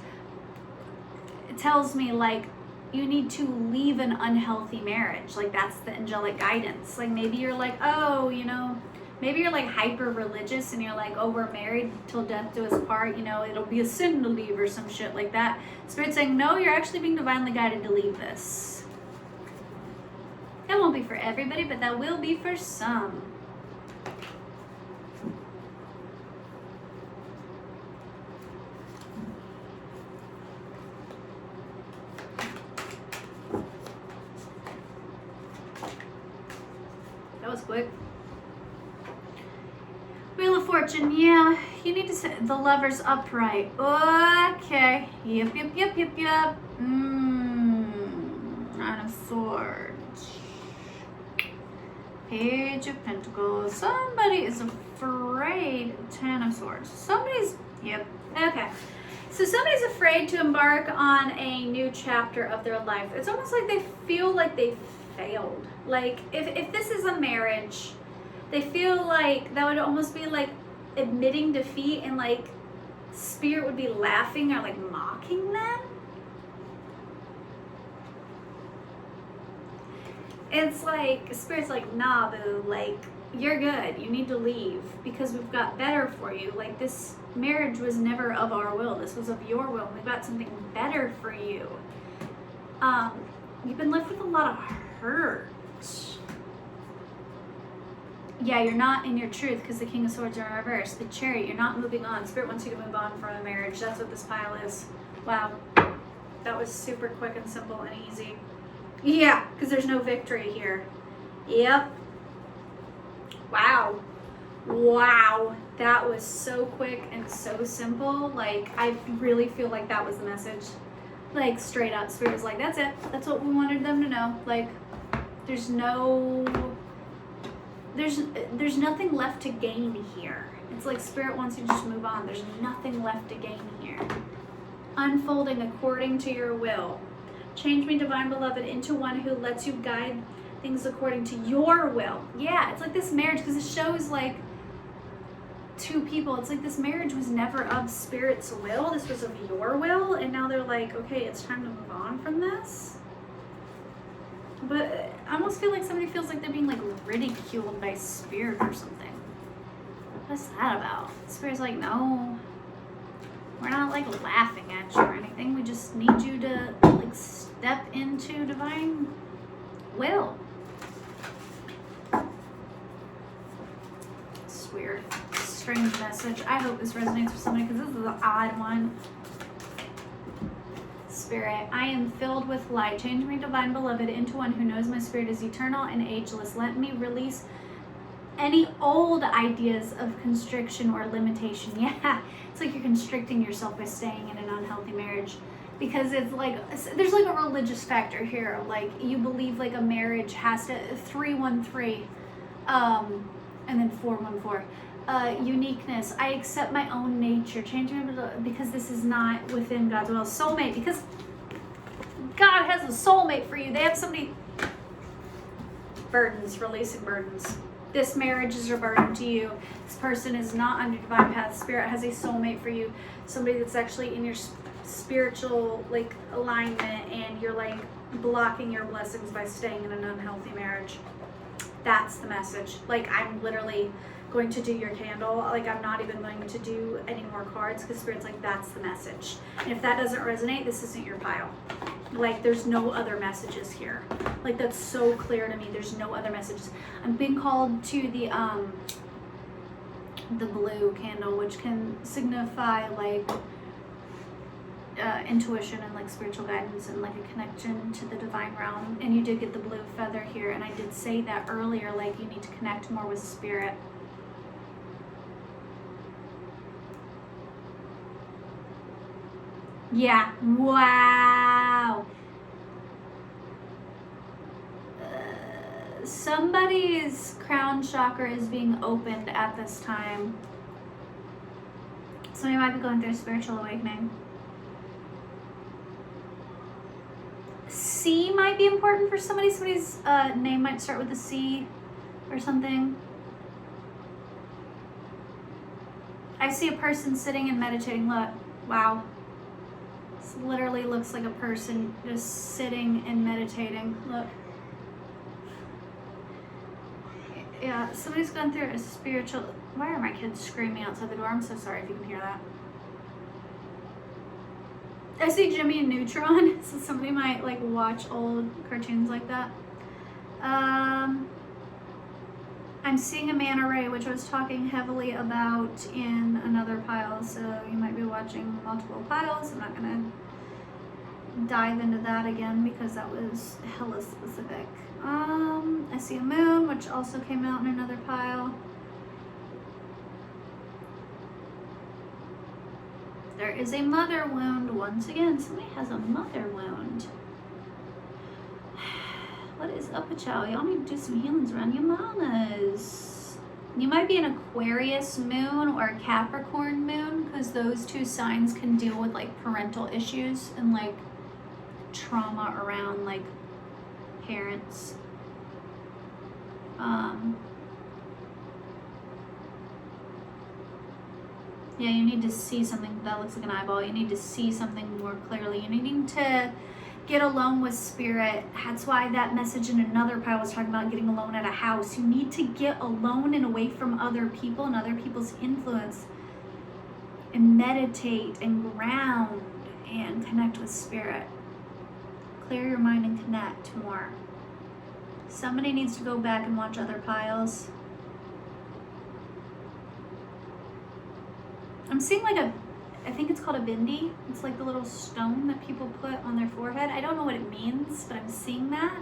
it tells me like you need to leave an unhealthy marriage. Like that's the angelic guidance. Like maybe you're like, oh, you know, maybe you're like hyper religious and you're like, oh, we're married till death do us part, you know, it'll be a sin to leave or some shit like that. Spirit's saying, no, you're actually being divinely guided to leave this. That won't be for everybody, but that will be for some. That was quick. Wheel of Fortune, yeah, you need to set the Lovers upright. Okay. Yep. Nine of Swords. Page of Pentacles. Somebody is afraid. 10 of Swords. Yep. Okay. So somebody's afraid to embark on a new chapter of their life. It's almost like they feel like they failed. Like if this is a marriage, they feel like that would almost be like admitting defeat, and like Spirit would be laughing or like mocking them. It's like Spirit's like, nah, boo, like you're good, you need to leave because we've got better for you. Like this marriage was never of our will, this was of your will. We've got something better for you. You've been left with a lot of hurt. Yeah, you're not in your truth because the King of Swords are in reverse. The Chariot, you're not moving on. Spirit wants you to move on from a marriage. That's what this pile is. Wow. That was super quick and simple and easy. Yeah, because there's no victory here. Yep. Wow. That was so quick and so simple. Like, I really feel like that was the message. Like, straight up, Spirit was like, that's it. That's what we wanted them to know. Like, there's nothing left to gain here. It's like Spirit wants you to just move on. There's nothing left to gain here. Unfolding according to your will. Change me, Divine Beloved, into one who lets you guide things according to your will. Yeah, it's like this marriage, because it shows like two people. It's like this marriage was never of Spirit's will. This was of your will. And now they're like, okay, it's time to move on from this. But I almost feel like somebody feels like they're being like ridiculed by Spirit or something. What's that about? Spirit's like, no, we're not like laughing at you or anything. We just need you to like step into divine will. It's weird. Strange message. I hope this resonates with somebody because this is an odd one. Spirit, I am filled with light. Change me, Divine Beloved, into one who knows my spirit is eternal and ageless. Let me release any old ideas of constriction or limitation. Yeah, it's like you're constricting yourself by staying in an unhealthy marriage. because it's like, there's like a religious factor here. Like you believe like a marriage has to, 313, and then 414. Uniqueness. I accept my own nature. Change me because this is not within God's will. Soulmate, because God has a soulmate for you. They have somebody. Burdens, releasing burdens. This marriage is a burden to you. This person is not on your divine path. Spirit has a soulmate for you. Somebody that's actually in your spiritual like alignment, and you're like blocking your blessings by staying in an unhealthy marriage. That's the message. Like I'm literally going to do your candle. Like I'm not even going to do any more cards because Spirit's like, that's the message. And if that doesn't resonate, this isn't your pile. Like there's no other messages here. Like that's so clear to me. There's no other messages. I'm being called to the blue candle, which can signify like intuition and like spiritual guidance and like a connection to the divine realm. And you did get the blue feather here, and I did say that earlier, like you need to connect more with spirit. Yeah. Wow. Somebody's crown chakra is being opened at this time. Somebody might be going through a spiritual awakening. C might be important for somebody. Somebody's name might start with a C or something. I see a person sitting and meditating. Look, wow. This literally looks like a person just sitting and meditating. Look. Yeah, somebody's gone through a spiritual... Why are my kids screaming outside the door? I'm so sorry if you can hear that. I see Jimmy and Neutron, so somebody might like watch old cartoons like that. I'm seeing a manta ray, which I was talking heavily about in another pile, so you might be watching multiple piles. I'm not gonna dive into that again because that was hella specific. I see a moon, which also came out in another pile. There is a mother wound. Once again, somebody has a mother wound. What is up with y'all? Y'all need to do some healings around your mamas. You might be an Aquarius moon or a Capricorn moon, because those two signs can deal with like parental issues and like trauma around like parents. Yeah, you need to see something that looks like an eyeball. You need to see something more clearly. You need to get alone with spirit. That's why that message in another pile was talking about getting alone at a house. You need to get alone and away from other people and other people's influence and meditate and ground and connect with spirit. Clear your mind and connect more. Somebody needs to go back and watch other piles. I'm seeing like I think it's called a bindi. It's like the little stone that people put on their forehead. I don't know what it means, but I'm seeing that.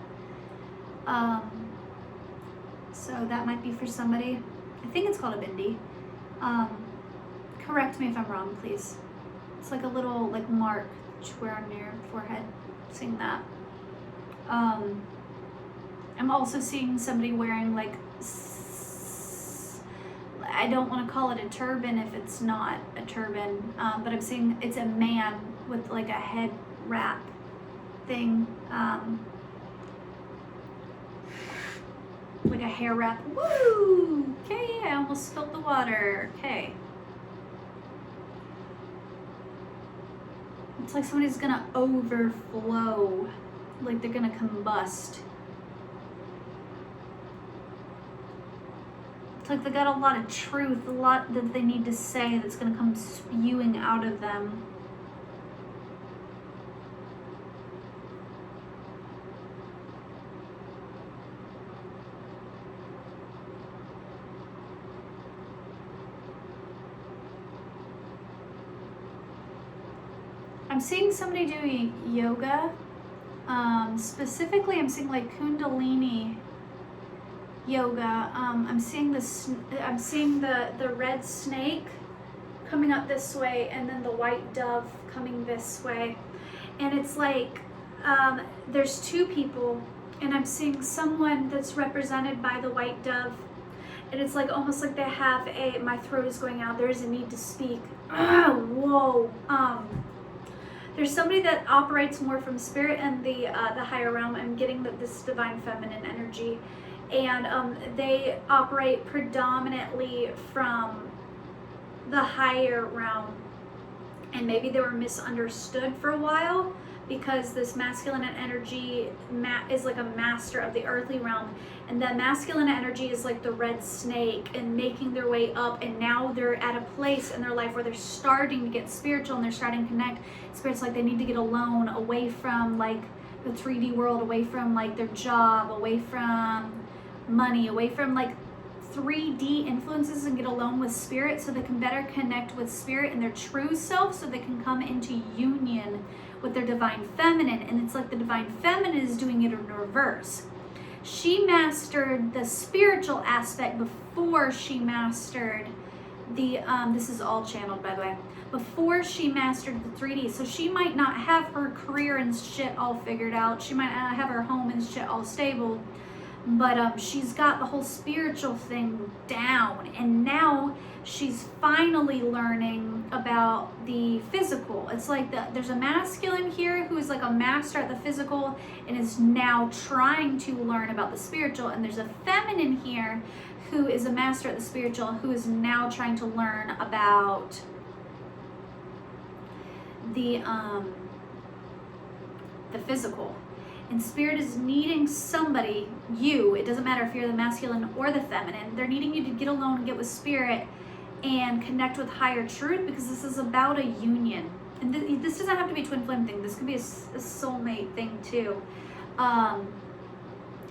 So that might be for somebody. I think it's called a bindi. Correct me if I'm wrong, please. It's like a little like mark that you wear on your forehead. Seeing that. I'm also seeing somebody wearing like, I don't want to call it a turban if it's not a turban, but I'm seeing it's a man with like a head wrap thing, like a hair wrap. Woo! Okay, I almost spilled the water. Okay. It's like somebody's gonna overflow, like they're gonna combust. It's like they got a lot of truth, a lot that they need to say that's gonna come spewing out of them. I'm seeing somebody do yoga. Specifically, I'm seeing like Kundalini yoga. I'm seeing the red snake coming up this way, and then the white dove coming this way. And it's like there's two people, and I'm seeing someone that's represented by the white dove, and it's like almost like they have my throat is going out, there's a need to speak. Whoa. There's somebody that operates more from spirit and the higher realm. I'm getting that this divine feminine energy, and they operate predominantly from the higher realm, and maybe they were misunderstood for a while, because this masculine energy is like a master of the earthly realm, and that masculine energy is like the red snake and making their way up, and now they're at a place in their life where they're starting to get spiritual and they're starting to connect. Spirit's like they need to get alone, away from like the 3D world, away from like their job, away from money, away from like 3D influences, and get alone with spirit so they can better connect with spirit and their true self, so they can come into union with their divine feminine. And it's like the divine feminine is doing it in reverse. She mastered the spiritual aspect before she mastered the this is all channeled, by the way, before she mastered the 3D. So she might not have her career and shit all figured out, she might not have her home and shit all stable, but she's got the whole spiritual thing down, and now she's finally learning about the physical. It's like there's a masculine here who is like a master at the physical and is now trying to learn about the spiritual, and there's a feminine here who is a master at the spiritual who is now trying to learn about the physical. And spirit is needing somebody, it doesn't matter if you're the masculine or the feminine, they're needing you to get alone and get with spirit and connect with higher truth, because this is about a union. And this doesn't have to be a twin flame thing, this could be a soulmate thing too.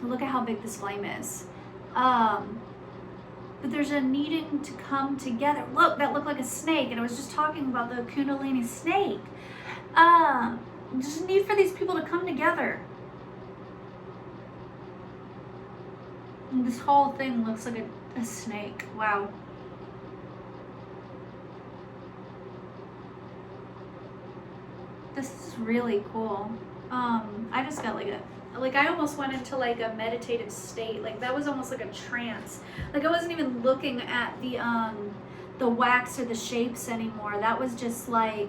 Look at how big this flame is. But there's a needing to come together. Look, that looked like a snake, and I was just talking about the Kundalini snake. Just a need for these people to come together. And this whole thing looks like a snake. Wow. This is really cool. I just got I almost went into like a meditative state. Like that was almost like a trance. Like I wasn't even looking at the wax or the shapes anymore. That was just like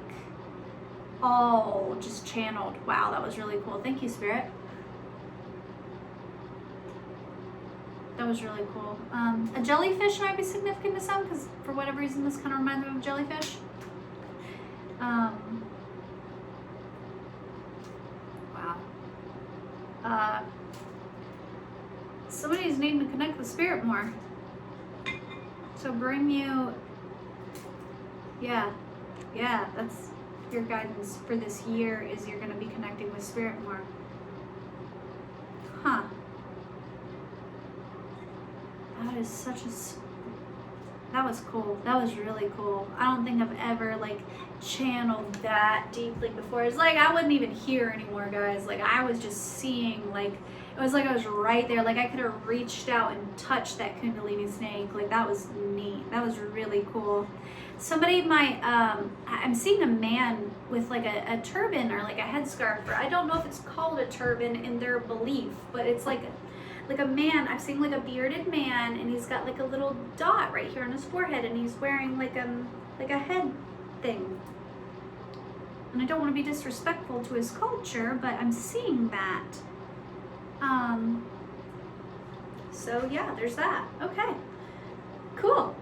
all just channeled. Wow, that was really cool. Thank you, Spirit. That was really cool. A jellyfish might be significant to some, because for whatever reason this kind of reminds me of jellyfish. Wow. Somebody's needing to connect with spirit more. So bring you, yeah, that's your guidance for this year, is you're going to be connecting with spirit more. Huh. That is such a, that was cool. That was really cool. I don't think I've ever like channeled that deeply before. It's like I wouldn't even hear anymore, guys. Like I was just seeing, like it was like I was right there. Like I could have reached out and touched that Kundalini snake. Like that was neat. That was really cool. Somebody might, I'm seeing a man with like a turban or like a headscarf, or I don't know if it's called a turban in their belief, but it's like a man. I've seen like a bearded man, and he's got like a little dot right here on his forehead, and he's wearing like a head thing. And I don't want to be disrespectful to his culture, but I'm seeing that. So yeah, there's that. Okay, cool.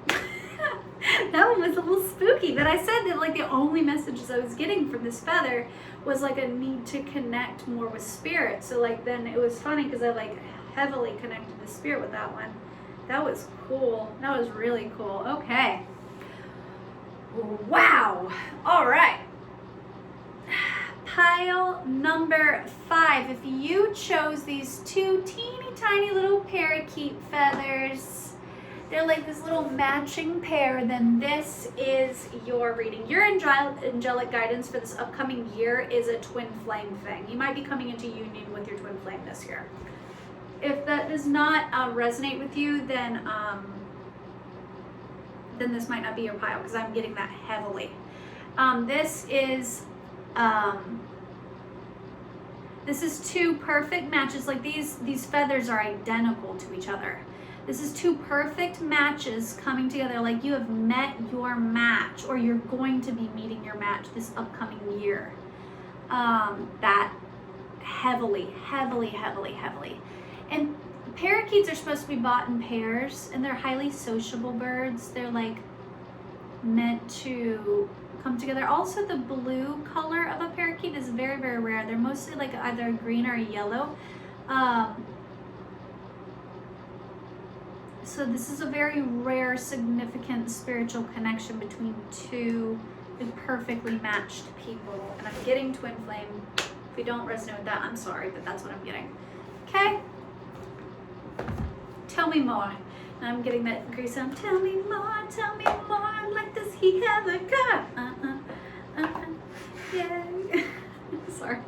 That one was a little spooky, but I said that like the only messages I was getting from this feather was like a need to connect more with spirit. So like then it was funny because I like heavily connected to spirit with that one. That was cool. That was really cool. Okay. Wow. All right. Pile number 5. If you chose these two teeny tiny little parakeet feathers, they're like this little matching pair, then this is your reading. Your angelic guidance for this upcoming year is a twin flame thing. You might be coming into union with your twin flame this year. If that does not resonate with you, then this might not be your pile, because I'm getting that heavily. This is This is two perfect matches. Like these feathers are identical to each other. This is two perfect matches coming together. Like you have met your match, or you're going to be meeting your match this upcoming year. That heavily. And parakeets are supposed to be bought in pairs, and they're highly sociable birds. They're like meant to come together. Also, the blue color of a parakeet is very, very rare. They're mostly like either green or yellow. So this is a very rare, significant spiritual connection between two perfectly matched people. And I'm getting twin flame. If you don't resonate with that, I'm sorry, but that's what I'm getting. Okay? Tell me more. And I'm getting that Grease sound. Tell me more, like does he have a car? Yeah. Sorry.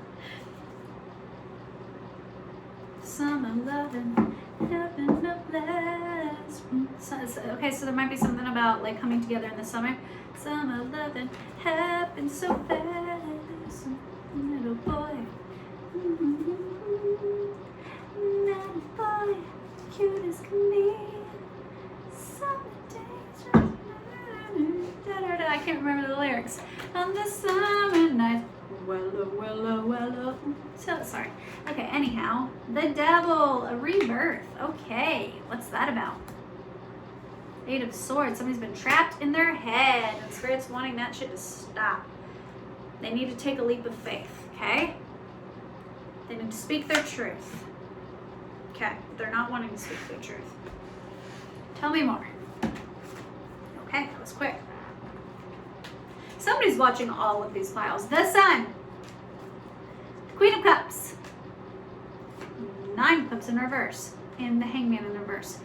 Summer loving, heaven of last. Okay, so there might be something about like coming together in the summer. Summer loving happened so fast. Little boy. Little boy, cute as can be. Summer days. I can't remember the lyrics. On the summer night. Well. So sorry. Okay, anyhow, the devil, a rebirth. Okay, what's that about? Eight of Swords. Somebody's been trapped in their head, and Spirit's wanting that shit to stop. They need to take a leap of faith, okay? They need to speak their truth. Okay, they're not wanting to speak their truth. Tell me more. Okay, that was quick. Somebody's watching all of these piles. The Sun. Queen of Cups. 9 of Cups in reverse. And the Hangman in reverse.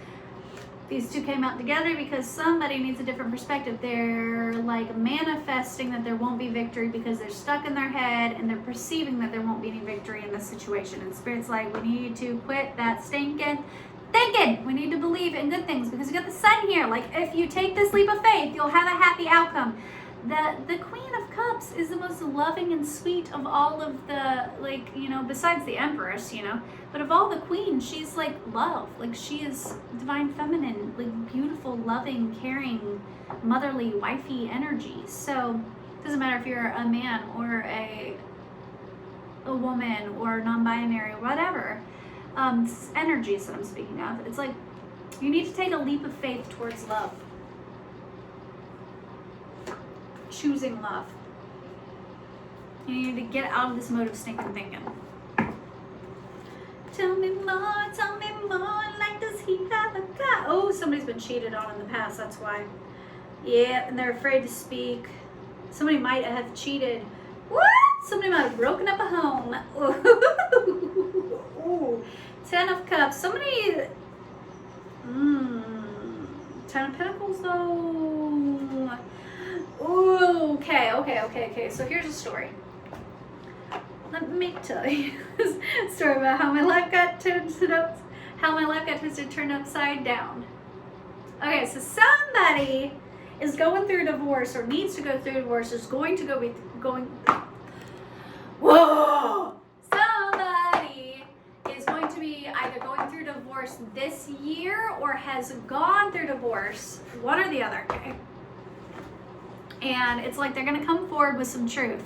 These two came out together because somebody needs a different perspective. They're like manifesting that there won't be victory because they're stuck in their head, and they're perceiving that there won't be any victory in this situation. And Spirit's like, we need to quit that stinking thinking. We need to believe in good things because you got the Sun here. Like if you take this leap of faith, you'll have a happy outcome. The Queen of Cups is the most loving and sweet of all of the, like, you know, besides the Empress, you know, but of all the queens, she's like love. Like she is divine feminine, like beautiful, loving, caring, motherly, wifey energy. So it doesn't matter if you're a man or a woman or non-binary or whatever, energies that I'm speaking of. It's like you need to take a leap of faith towards love. Choosing love. You need to get out of this mode of stinking thinking. Tell me more, like does he have a car? Oh, somebody's been cheated on in the past, that's why. Yeah, and they're afraid to speak. Somebody might have cheated. What? Somebody might have broken up a home. Ooh. 10 of Cups. Somebody... 10 of Pentacles, though. Ooh, okay. So here's a story. Let me tell you this story about how my life got twisted turned upside down. Okay, so somebody is going through a divorce or needs to go through a divorce, is going to whoa! Somebody is going to be either going through divorce this year or has gone through divorce, one or the other, okay? And it's like they're going to come forward with some truth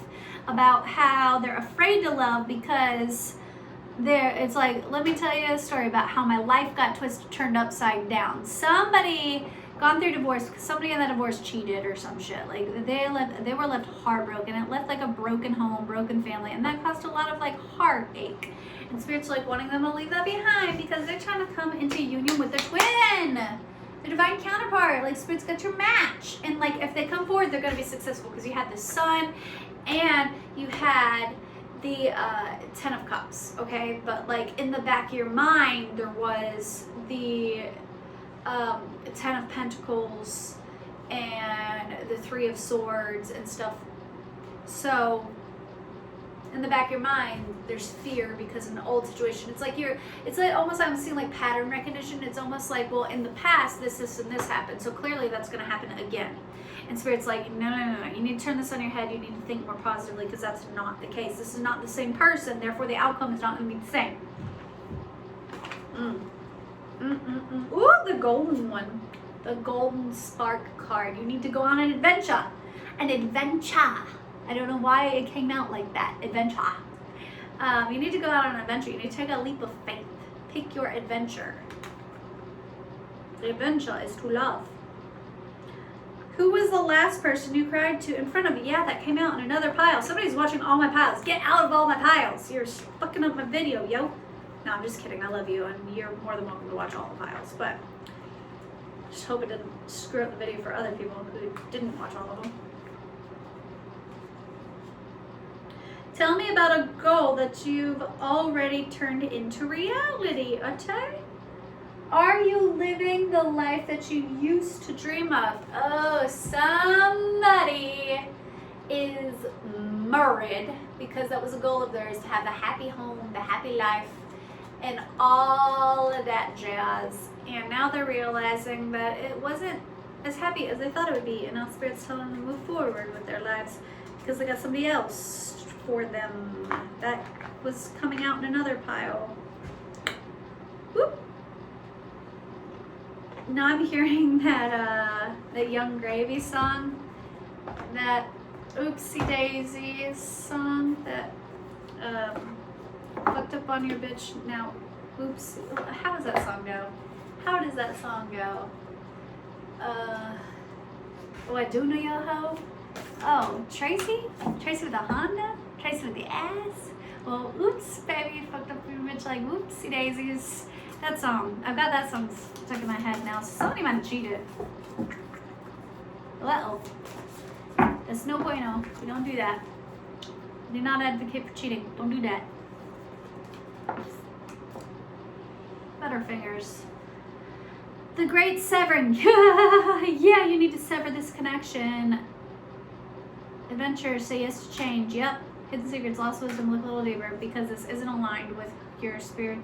about how they're afraid to love because it's like, let me tell you a story about how my life got turned upside down. Somebody gone through divorce because somebody in that divorce cheated or some shit. Like they were left heartbroken. It left like a broken home, broken family, and that caused a lot of like heartache. And Spirit's like wanting them to leave that behind because they're trying to come into union with their twin. The divine counterpart, like Spirit's got your match, and like if they come forward, they're going to be successful because you had the Sun and you had the 10 of Cups, okay? But like in the back of your mind, there was the 10 of Pentacles and the 3 of Swords and stuff. So in the back of your mind, there's fear because in an old situation, it's like almost, I'm seeing like pattern recognition. It's almost like, well, in the past, this, and this happened. So clearly that's going to happen again. And Spirit's like, no. You need to turn this on your head. You need to think more positively because that's not the case. This is not the same person. Therefore, the outcome is not going to be the same. Ooh, the golden one. The golden spark card. You need to go on an adventure. An adventure. I don't know why it came out like that. Adventure. You need to go out on an adventure. You need to take a leap of faith. Pick your adventure. The adventure is to love. Who was the last person you cried to in front of me? Yeah, that came out in another pile. Somebody's watching all my piles. Get out of all my piles. You're fucking up my video, yo. No, I'm just kidding. I love you, and you're more than welcome to watch all the piles. But just hope it didn't screw up the video for other people who didn't watch all of them. Tell me about a goal that you've already turned into reality, okay? Are you living the life that you used to dream of? Oh, somebody is married because that was a goal of theirs, to have the happy home, the happy life, and all of that jazz. And now they're realizing that it wasn't as happy as they thought it would be. And now Spirit's telling them to move forward with their lives because they got somebody else for them. That was coming out in another pile. Whoop. Now I'm hearing that Young Gravy song, that Oopsie Daisy song, that fucked up on your bitch. Now, oops. How does that song go? How does that song go? Oh, I do know your hoe. Oh, Tracy? Tracy with a Honda? Tracy with the ass? Well, oops, baby, you fucked up your bitch like whoopsie daisies. That song. I've got that song stuck in my head now. So somebody might have cheated. Uh-oh. That's no bueno. We don't do that. Do not advocate for cheating. Don't do that. Butterfingers. The great severing. Yeah, you need to sever this connection. Adventure, say yes to change. Yep. Hidden secrets, lost wisdom, look a little deeper because this isn't aligned with your spirit.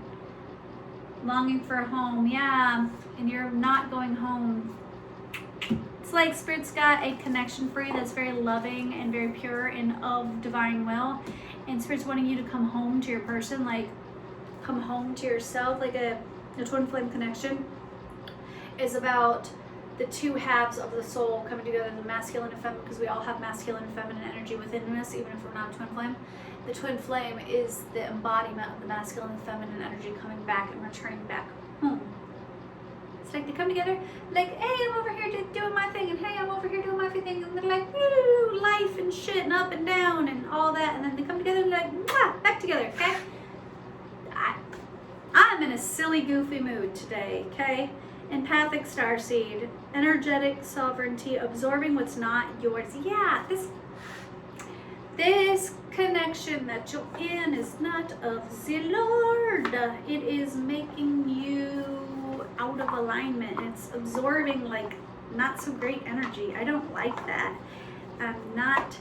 Longing for a home, yeah, and you're not going home. It's like Spirit's got a connection for you that's very loving and very pure and of divine will. And Spirit's wanting you to come home to your person, like come home to yourself, like a twin flame connection is about the two halves of the soul coming together, the masculine and feminine, because we all have masculine and feminine energy within us, even if we're not a twin flame. The twin flame is the embodiment of the masculine and feminine energy coming back and returning back home. It's like they come together, like, hey, I'm over here doing my thing, and hey, I'm over here doing my thing, and they're like, woo, life and shit, and up and down, and all that, and then they come together and like, mwah, back together, okay? I'm in a silly, goofy mood today, okay? Empathic starseed, energetic sovereignty, absorbing what's not yours. Yeah, this connection that you're in is not of the Lord. It is making you out of alignment. It's absorbing like not so great energy. I don't like that. I'm not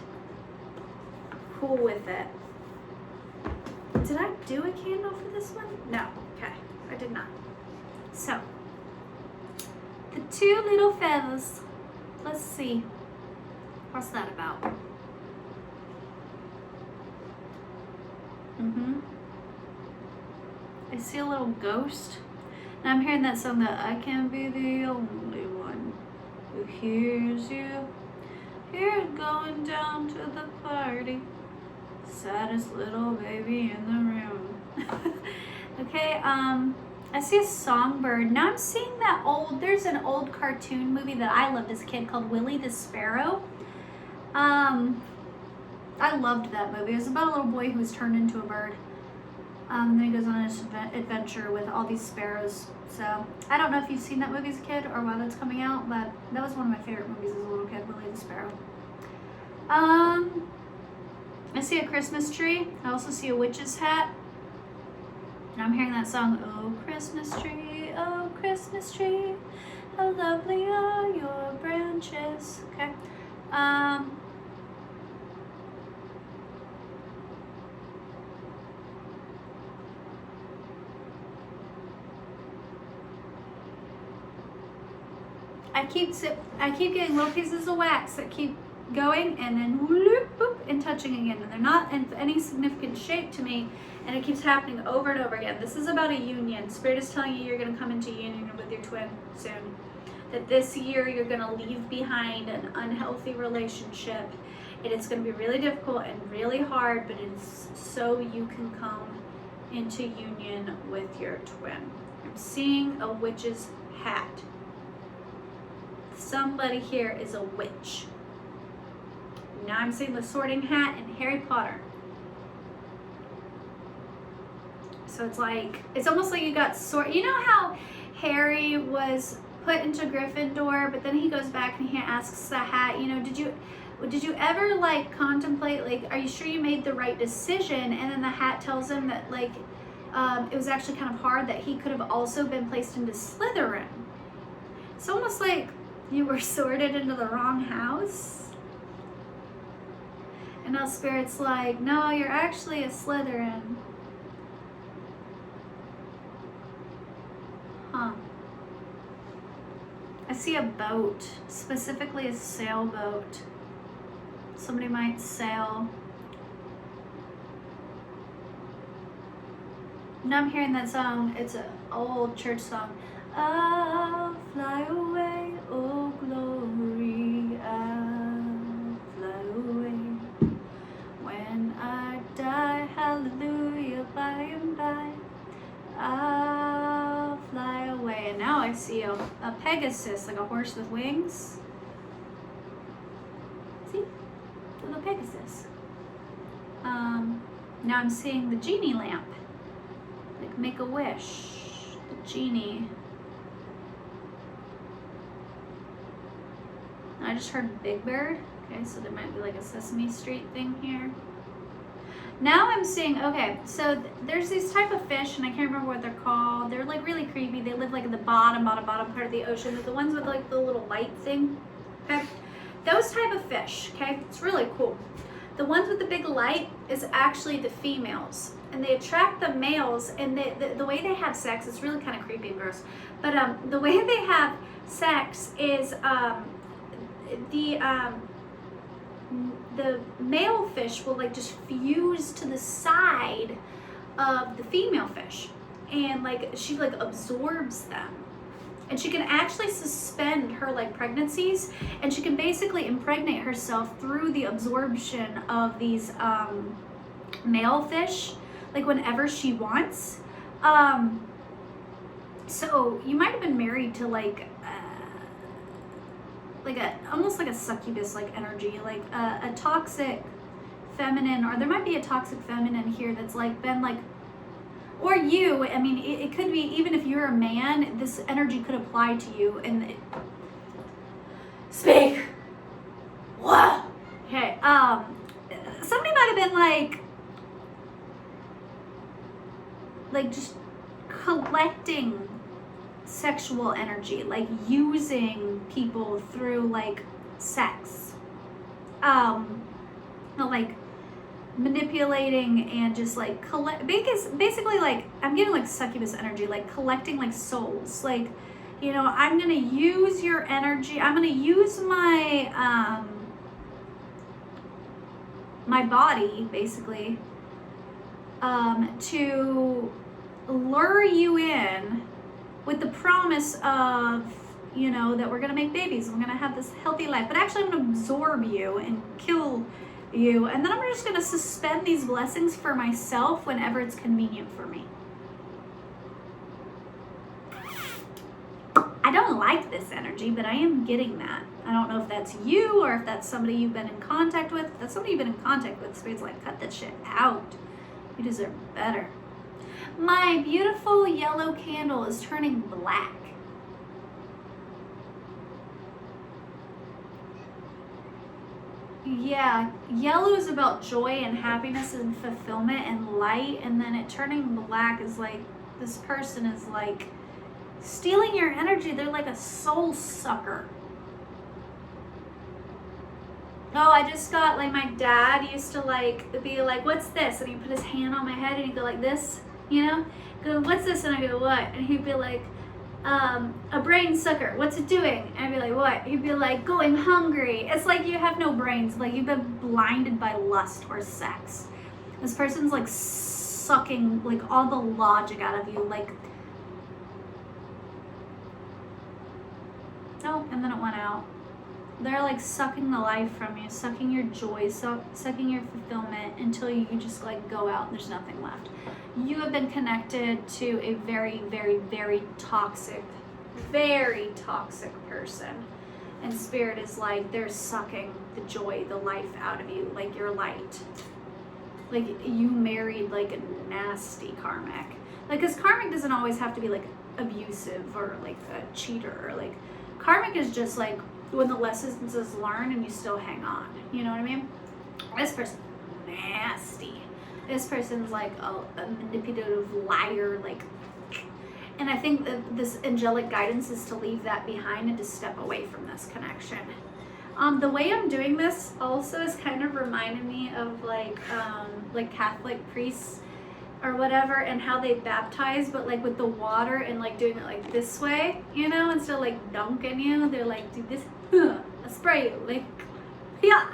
cool with it. Did I do a candle for this one? No. Okay, I did not. So, the two little feathers. Let's see. What's that about? I see a little ghost. And I'm hearing that song that I can be the only one who hears you. Here going down to the party. Saddest little baby in the room. Okay, I see a songbird. Now I'm seeing that there's an old cartoon movie that I loved as a kid called Willie the Sparrow. I loved that movie. It was about a little boy who was turned into a bird. And then he goes on this adventure with all these sparrows. So, I don't know if you've seen that movie as a kid or why that's coming out, but that was one of my favorite movies as a little kid, Willie the Sparrow. I see a Christmas tree. I also see a witch's hat. And I'm hearing that song, oh Christmas tree, how lovely are your branches. Okay. I keep getting little pieces of wax that keep going and then whoop, boop, and touching again, and they're not in any significant shape to me, and it keeps happening over and over again. This is about a union. Spirit is telling you you're going to come into union with your twin soon. That this year you're going to leave behind an unhealthy relationship, and it's going to be really difficult and really hard, but it's so you can come into union with your twin. I'm seeing a witch's hat. Somebody here is a witch. Now I'm seeing the sorting hat in Harry Potter. So it's almost like you got you know how Harry was put into Gryffindor, but then he goes back and he asks the hat, you know, did you ever like contemplate, like, are you sure you made the right decision? And then the hat tells him that like it was actually kind of hard, that he could have also been placed into Slytherin. It's almost like you were sorted into the wrong house. And now Spirit's like, no, you're actually a Slytherin. Huh. I see a boat, specifically a sailboat. Somebody might sail. Now I'm hearing that song. It's an old church song. I'll fly away, oh glory, I'll fly away. When I die, hallelujah, by and by, I'll fly away. And now I see a Pegasus, like a horse with wings. See? Little Pegasus. Now I'm seeing the genie lamp. Like make a wish. The genie. I just heard Big Bird. Okay, so there might be like a Sesame Street thing here. Now I'm seeing, okay, so there's these type of fish, and I can't remember what they're called. They're like really creepy. They live like in the bottom part of the ocean. They're the ones with like the little light thing. Okay, those type of fish. Okay, it's really cool. The ones with the big light is actually the females, and they attract the males. And the way they have sex is really kind of creepy and gross. But the way they have sex is the male fish will like just fuse to the side of the female fish, and like she like absorbs them, and she can actually suspend her like pregnancies, and she can basically impregnate herself through the absorption of these male fish, like whenever she wants. So you might have been married to like almost like a succubus like energy, like a toxic feminine, or there might be a toxic feminine here that's like been like, or you, I mean, it could be, even if you're a man, this energy could apply to you. And speak. Wow. Okay. Somebody might have been like just collecting sexual energy, like using people through like sex, like manipulating and just like basically like I'm getting like succubus energy, like collecting like souls, like, you know, I'm gonna use your energy, I'm gonna use my my body basically to lure you in with the promise of, you know, that we're gonna make babies, we're gonna have this healthy life, but actually I'm gonna absorb you and kill you, and then I'm just gonna suspend these blessings for myself whenever it's convenient for me. I don't like this energy, but I am getting that. I don't know if that's you or if that's somebody you've been in contact with. If that's somebody you've been in contact with, Spirit's like, cut that shit out. You deserve better. My beautiful yellow candle is turning black. Yeah, yellow is about joy and happiness and fulfillment and light, and then it turning black is like, this person is like stealing your energy. They're like a soul sucker. Oh, I just got, like, my dad used to like be like, what's this? And he'd put his hand on my head and he'd go like this, you know? Go, what's this? And I go, what? And he'd be like, A brain sucker, what's it doing? And I'd be like, what? He'd be like, going hungry. It's like you have no brains, like you've been blinded by lust or sex. This person's like sucking like all the logic out of you, like, oh, and then it went out. They're like sucking the life from you, sucking your joy, sucking your fulfillment until you just like go out and there's nothing left. You have been connected to a very, very, very toxic person. And spirit is like, they're sucking the joy, the life out of you, like your light. Like you married like a nasty karmic. Like, cause karmic doesn't always have to be like abusive or like a cheater, or like karmic is just like when the lessons is learned and you still hang on. You know what I mean? This person's nasty. This person's like a manipulative liar, like, and I think that this angelic guidance is to leave that behind and to step away from this connection. The way I'm doing this also is kind of reminding me of like Catholic priests or whatever, and how they baptize, but like with the water and like doing it like this way, you know, instead of like dunking you, they're like, do this, I spray you, like, yeah.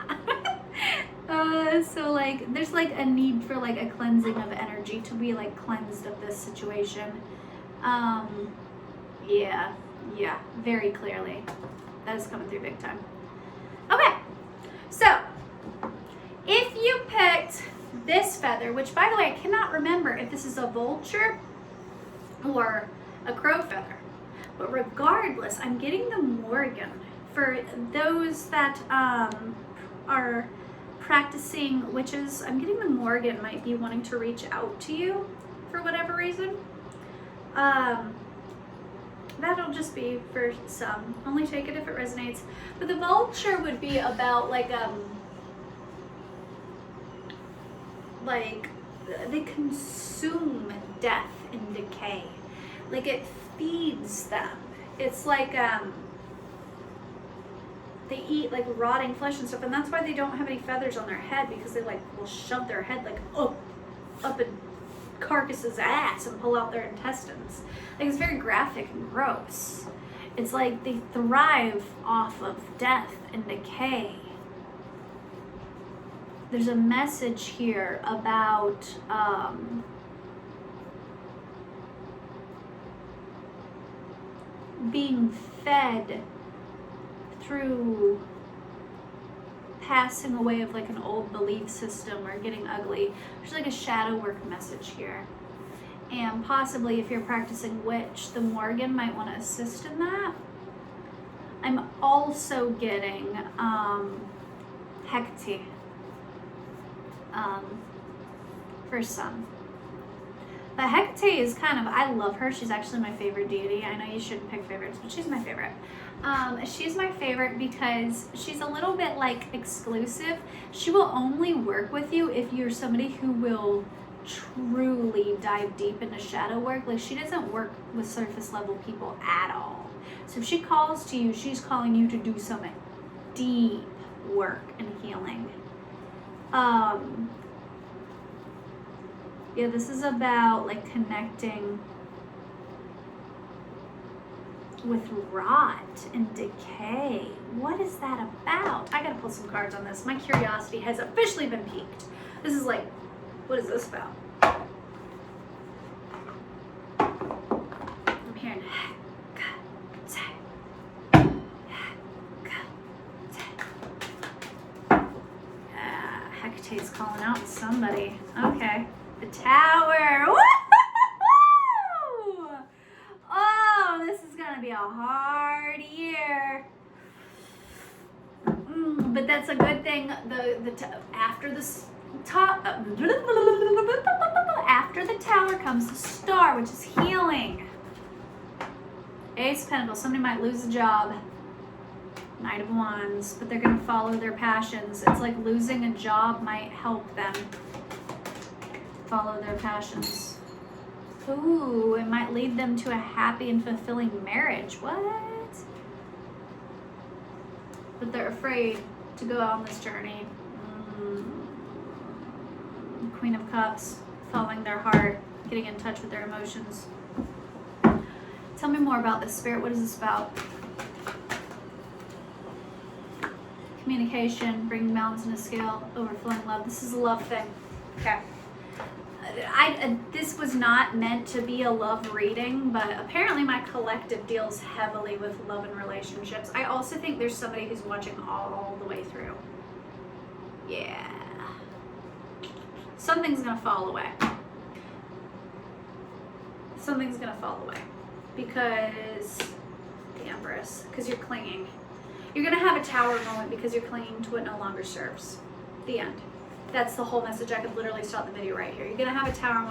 So like there's like a need for like a cleansing of energy to be like cleansed of this situation. Yeah, very clearly. That is coming through big time. Okay, so if you picked this feather, which by the way, I cannot remember if this is a vulture or a crow feather, but regardless, I'm getting the Morgan. For those that are practicing witches, I'm getting the Morgan might be wanting to reach out to you for whatever reason. That'll just be for some. Only take it if it resonates. But the vulture would be about like they consume death and decay. Like it feeds them. It's like they eat like rotting flesh and stuff, and that's why they don't have any feathers on their head, because they like will shove their head like up a carcass's ass and pull out their intestines. Like it's very graphic and gross. It's like they thrive off of death and decay. There's a message here about being fed through passing away of like an old belief system or getting ugly. There's like a shadow work message here. And possibly if you're practicing witch, the Morgan might want to assist in that. I'm also getting Hecate for some. But Hecate is kind of, I love her. She's actually my favorite deity. I know you shouldn't pick favorites, but she's my favorite. She's my favorite because she's a little bit like exclusive. She will only work with you if you're somebody who will truly dive deep into shadow work. Like she doesn't work with surface level people at all. So if she calls to you, she's calling you to do some deep work and healing. Yeah, this is about like connecting with rot and decay. What is that about? I gotta pull some cards on this. My curiosity has officially been piqued. This is like, what is this about? I'm hearing Hecate's calling out somebody. Okay. The Tower. Woo! Oh, this is gonna be a hard year. But that's a good thing. After the Tower comes the Star, which is healing. Ace of Pentacles. Somebody might lose a job. Knight of Wands, but they're gonna follow their passions. It's like losing a job might help them follow their passions. Ooh, it might lead them to a happy and fulfilling marriage. What? But they're afraid to go on this journey. Queen of Cups, following their heart, getting in touch with their emotions. Tell me more about this, Spirit. What is this about? Communication, bringing balance in a scale, overflowing love. This is a love thing. Okay. This was not meant to be a love reading, but apparently my collective deals heavily with love and relationships. I also think there's somebody who's watching all the way through. Yeah. Something's gonna fall away. Something's gonna fall away because the Empress, because you're clinging. You're gonna have a tower moment because you're clinging to what no longer serves. The end. That's the whole message. I could literally stop the video right here. You're gonna have a tower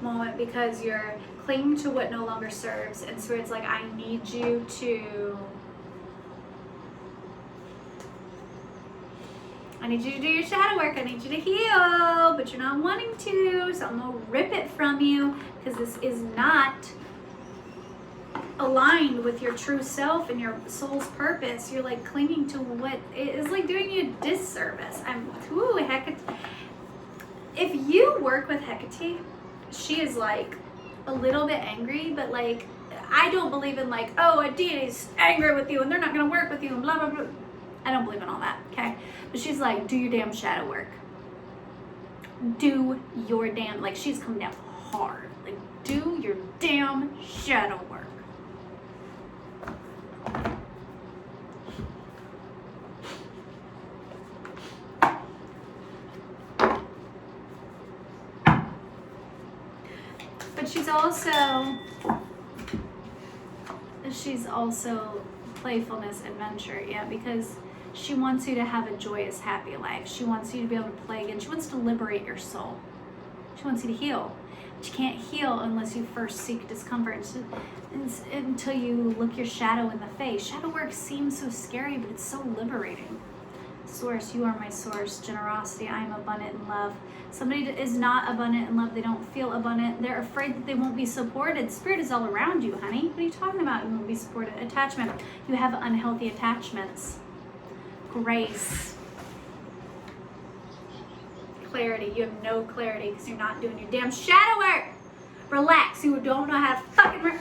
moment because you're clinging to what no longer serves, and Spirit's like, I need you to do your shadow work. I need you to heal, but you're not wanting to, so I'm gonna rip it from you because this is not aligned with your true self and your soul's purpose. You're like clinging to what is like doing you a disservice. Hecate. If you work with Hecate, she is like a little bit angry, but like, I don't believe in like, oh, a deity's angry with you and they're not gonna work with you and blah, blah, blah. I don't believe in all that, okay? But she's like, do your damn shadow work. Do your damn, like she's coming down hard. Like, do your damn shadow work. But she's also playfulness, adventure, yeah, because she wants you to have a joyous, happy life. She wants you to be able to play again. She wants to liberate your soul. She wants you to heal. But you can't heal unless you first seek discomfort until you look your shadow in the face. Shadow work seems so scary, but it's so liberating. Source, you are my source. Generosity, I am abundant in love. Somebody is not abundant in love. They don't feel abundant. They're afraid that they won't be supported. Spirit is all around you, honey. What are you talking about? You won't be supported. Attachment, you have unhealthy attachments. Grace. Clarity, you have no clarity because you're not doing your damn shadow work. Relax, you don't know how to fucking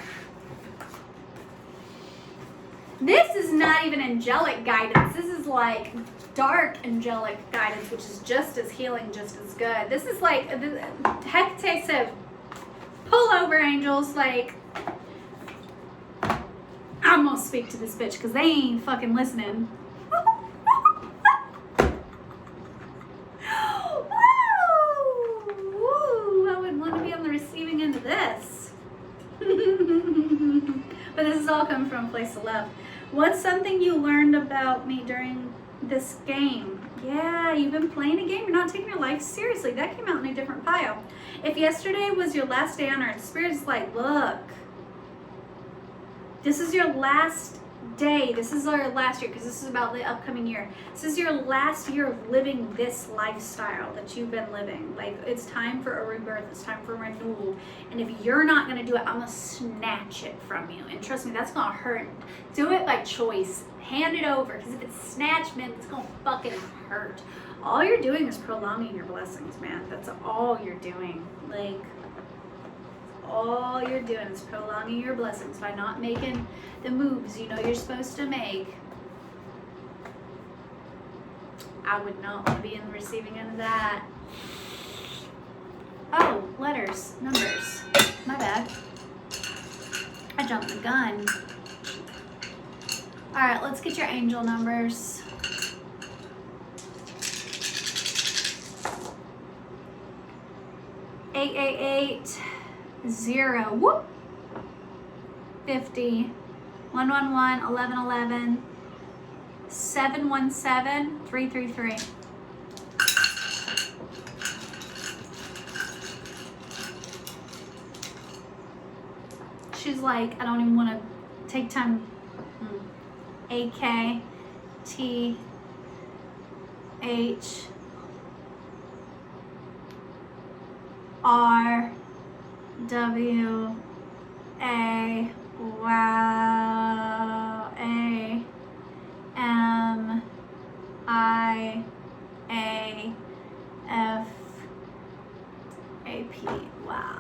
This is not even angelic guidance. This is like dark angelic guidance, which is just as healing, just as good. This is like, Hecate said, pull over, angels. Like, I'm gonna speak to this bitch because they ain't fucking listening. I would want to be on the receiving end of this. But this is all coming from a place of love. What's something you learned about me during this game? Yeah, you've been playing a game. You're not taking your life seriously. That came out in a different pile. If yesterday was your last day on earth, Spirit's like, look, this is your last day. This is our last year, because this is about the upcoming year. This is your last year of living this lifestyle that you've been living. Like, it's time for a rebirth. It's time for renewal. And if you're not going to do it, I'm going to snatch it from you. And trust me, that's going to hurt. Do it by choice. Hand it over, because if it's snatched, man, it's going to fucking hurt. All you're doing is prolonging your blessings, man. That's all you're doing. Like, all you're doing is prolonging your blessings by not making the moves you know you're supposed to make. I would not want to be in the receiving end of that. Oh, letters, numbers. My bad. I jumped the gun. All right, let's get your angel numbers. 888 0, whoop, 50, 111, 1111, 717, 333. She's like, I don't even want to take time. AKTH R W A wow A M I A F A P. Wow.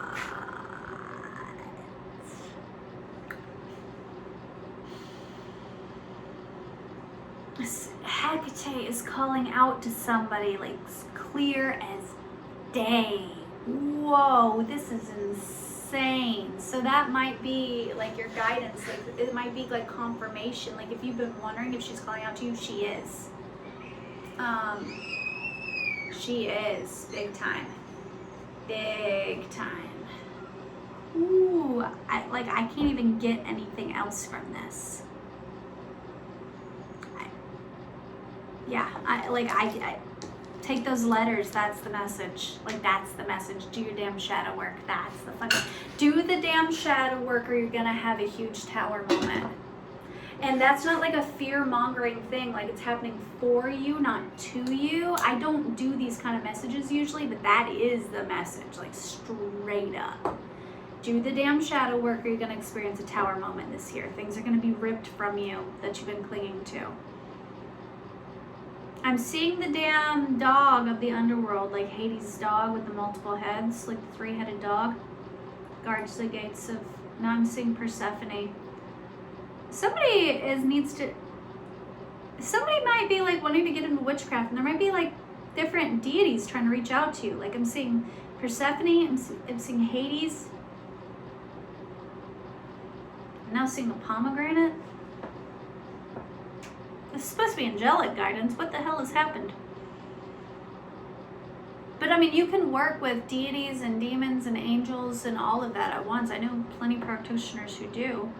Hecate is calling out to somebody like clear as day. Whoa, this is insane. So that might be like your guidance. Like it might be like confirmation. Like if you've been wondering if she's calling out to you, she is. She is big time. Big time. Ooh, I can't even get anything else from this. I take those letters, that's the message. Like, that's the message. Do your damn shadow work. That's the fucking, do the damn shadow work or you're gonna have a huge tower moment. And that's not like a fear-mongering thing, like it's happening for you, not to you. I don't do these kind of messages usually, but that is the message, like straight up. Do the damn shadow work or you're gonna experience a tower moment this year. Things are gonna be ripped from you that you've been clinging to. I'm seeing the damn dog of the underworld, like Hades' dog with the multiple heads, like the three-headed dog. Guards the gates of, now I'm seeing Persephone. Somebody might be like wanting to get into witchcraft, and there might be like different deities trying to reach out to you. Like I'm seeing Persephone, I'm seeing Hades. I'm now seeing a pomegranate. This is supposed to be angelic guidance. What the hell has happened? But I mean, you can work with deities and demons and angels and all of that at once. I know plenty of practitioners who do.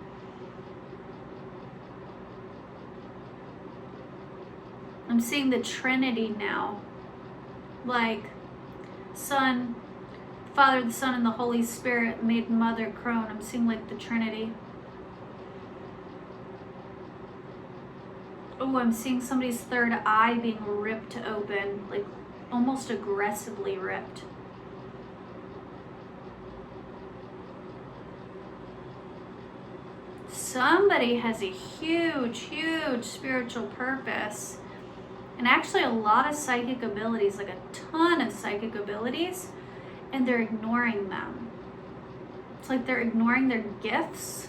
I'm seeing the Trinity now. Like Son, Father, the Son, and the Holy Spirit made Mother Crone. I'm seeing like the Trinity. Oh, I'm seeing somebody's third eye being ripped open, like almost aggressively ripped. Somebody has a huge, huge spiritual purpose. And actually a lot of psychic abilities, like a ton of psychic abilities, and they're ignoring them. It's like they're ignoring their gifts.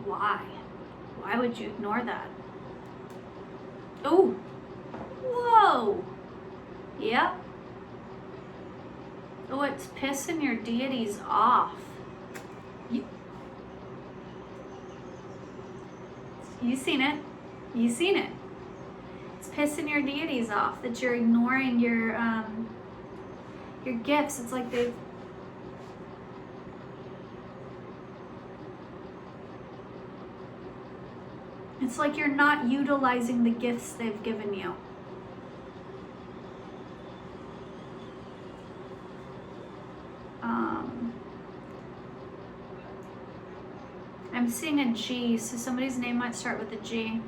Why? Why would you ignore that? Oh, whoa. Yep. Oh, it's pissing your deities off. You seen it. You seen it. It's pissing your deities off that you're ignoring your gifts. It's like they've, it's like you're not utilizing the gifts they've given you. I'm seeing a G, so somebody's name might start with a G.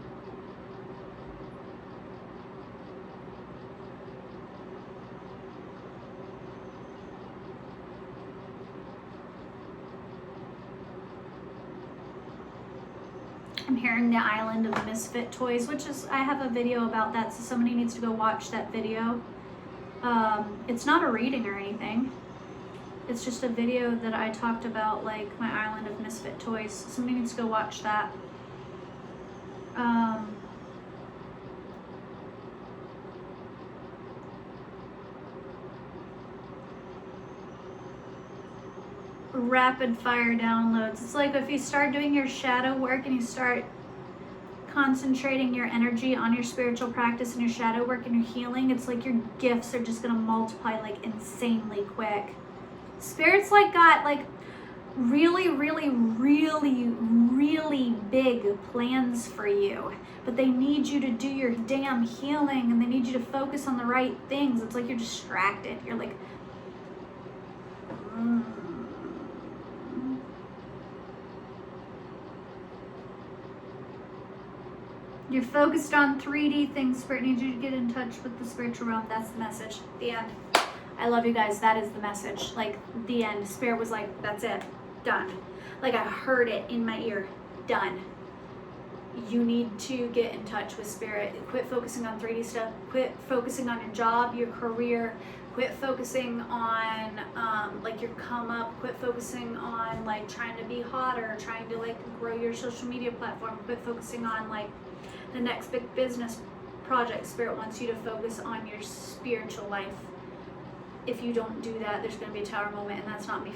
I'm hearing the Island of Misfit Toys, which is, I have a video about that, so somebody needs to go watch that video. It's not a reading or anything. It's just a video that I talked about, like my Island of Misfit Toys. Somebody needs to go watch that. Rapid fire downloads. It's like if you start doing your shadow work and you start concentrating your energy on your spiritual practice and your shadow work and your healing, it's like your gifts are just gonna multiply like insanely quick. Spirit's like got like really, really, really, really big plans for you, but they need you to do your damn healing and they need you to focus on the right things. It's like you're distracted. You're like, You're focused on 3D things. Spirit needs you to get in touch with the spiritual realm. That's the message. The end. I love you guys. That is the message. Like, the end. Spirit was like, that's it. Done. Like, I heard it in my ear. Done. You need to get in touch with Spirit. Quit focusing on 3D stuff. Quit focusing on your job, your career. Quit focusing on, like, your come up. Quit focusing on, like, trying to be hotter. Trying to, like, grow your social media platform. Quit focusing on, like, The next big business project, Spirit wants you to focus on your spiritual life. If you don't do that, there's going to be a tower moment, and that's not me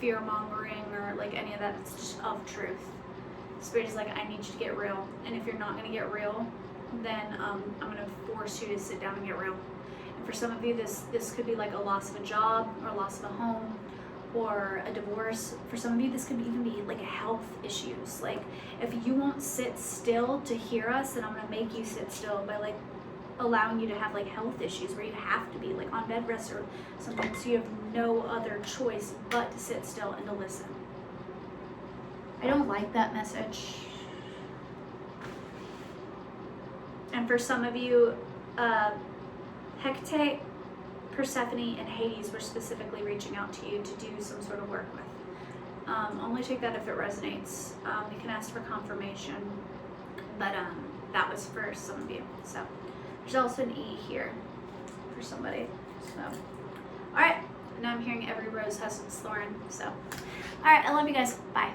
fear mongering or like any of that. It's just of truth. Spirit is like, I need you to get real, and if you're not going to get real, then I'm going to force you to sit down and get real. And for some of you, this could be like a loss of a job or a loss of a home or a divorce. For some of you, this could even be like health issues. Like, if you won't sit still to hear us, then I'm going to make you sit still by like allowing you to have like health issues where you have to be like on bed rest or something, so you have no other choice but to sit still and to listen. I don't like that message. And for some of you, Hecate, Persephone, and Hades were specifically reaching out to you to do some sort of work with. Only take that if it resonates. You can ask for confirmation, but that was for some of you. So there's also an E here for somebody. So, all right. Now I'm hearing every rose has its thorn. So, all right. I love you guys. Bye.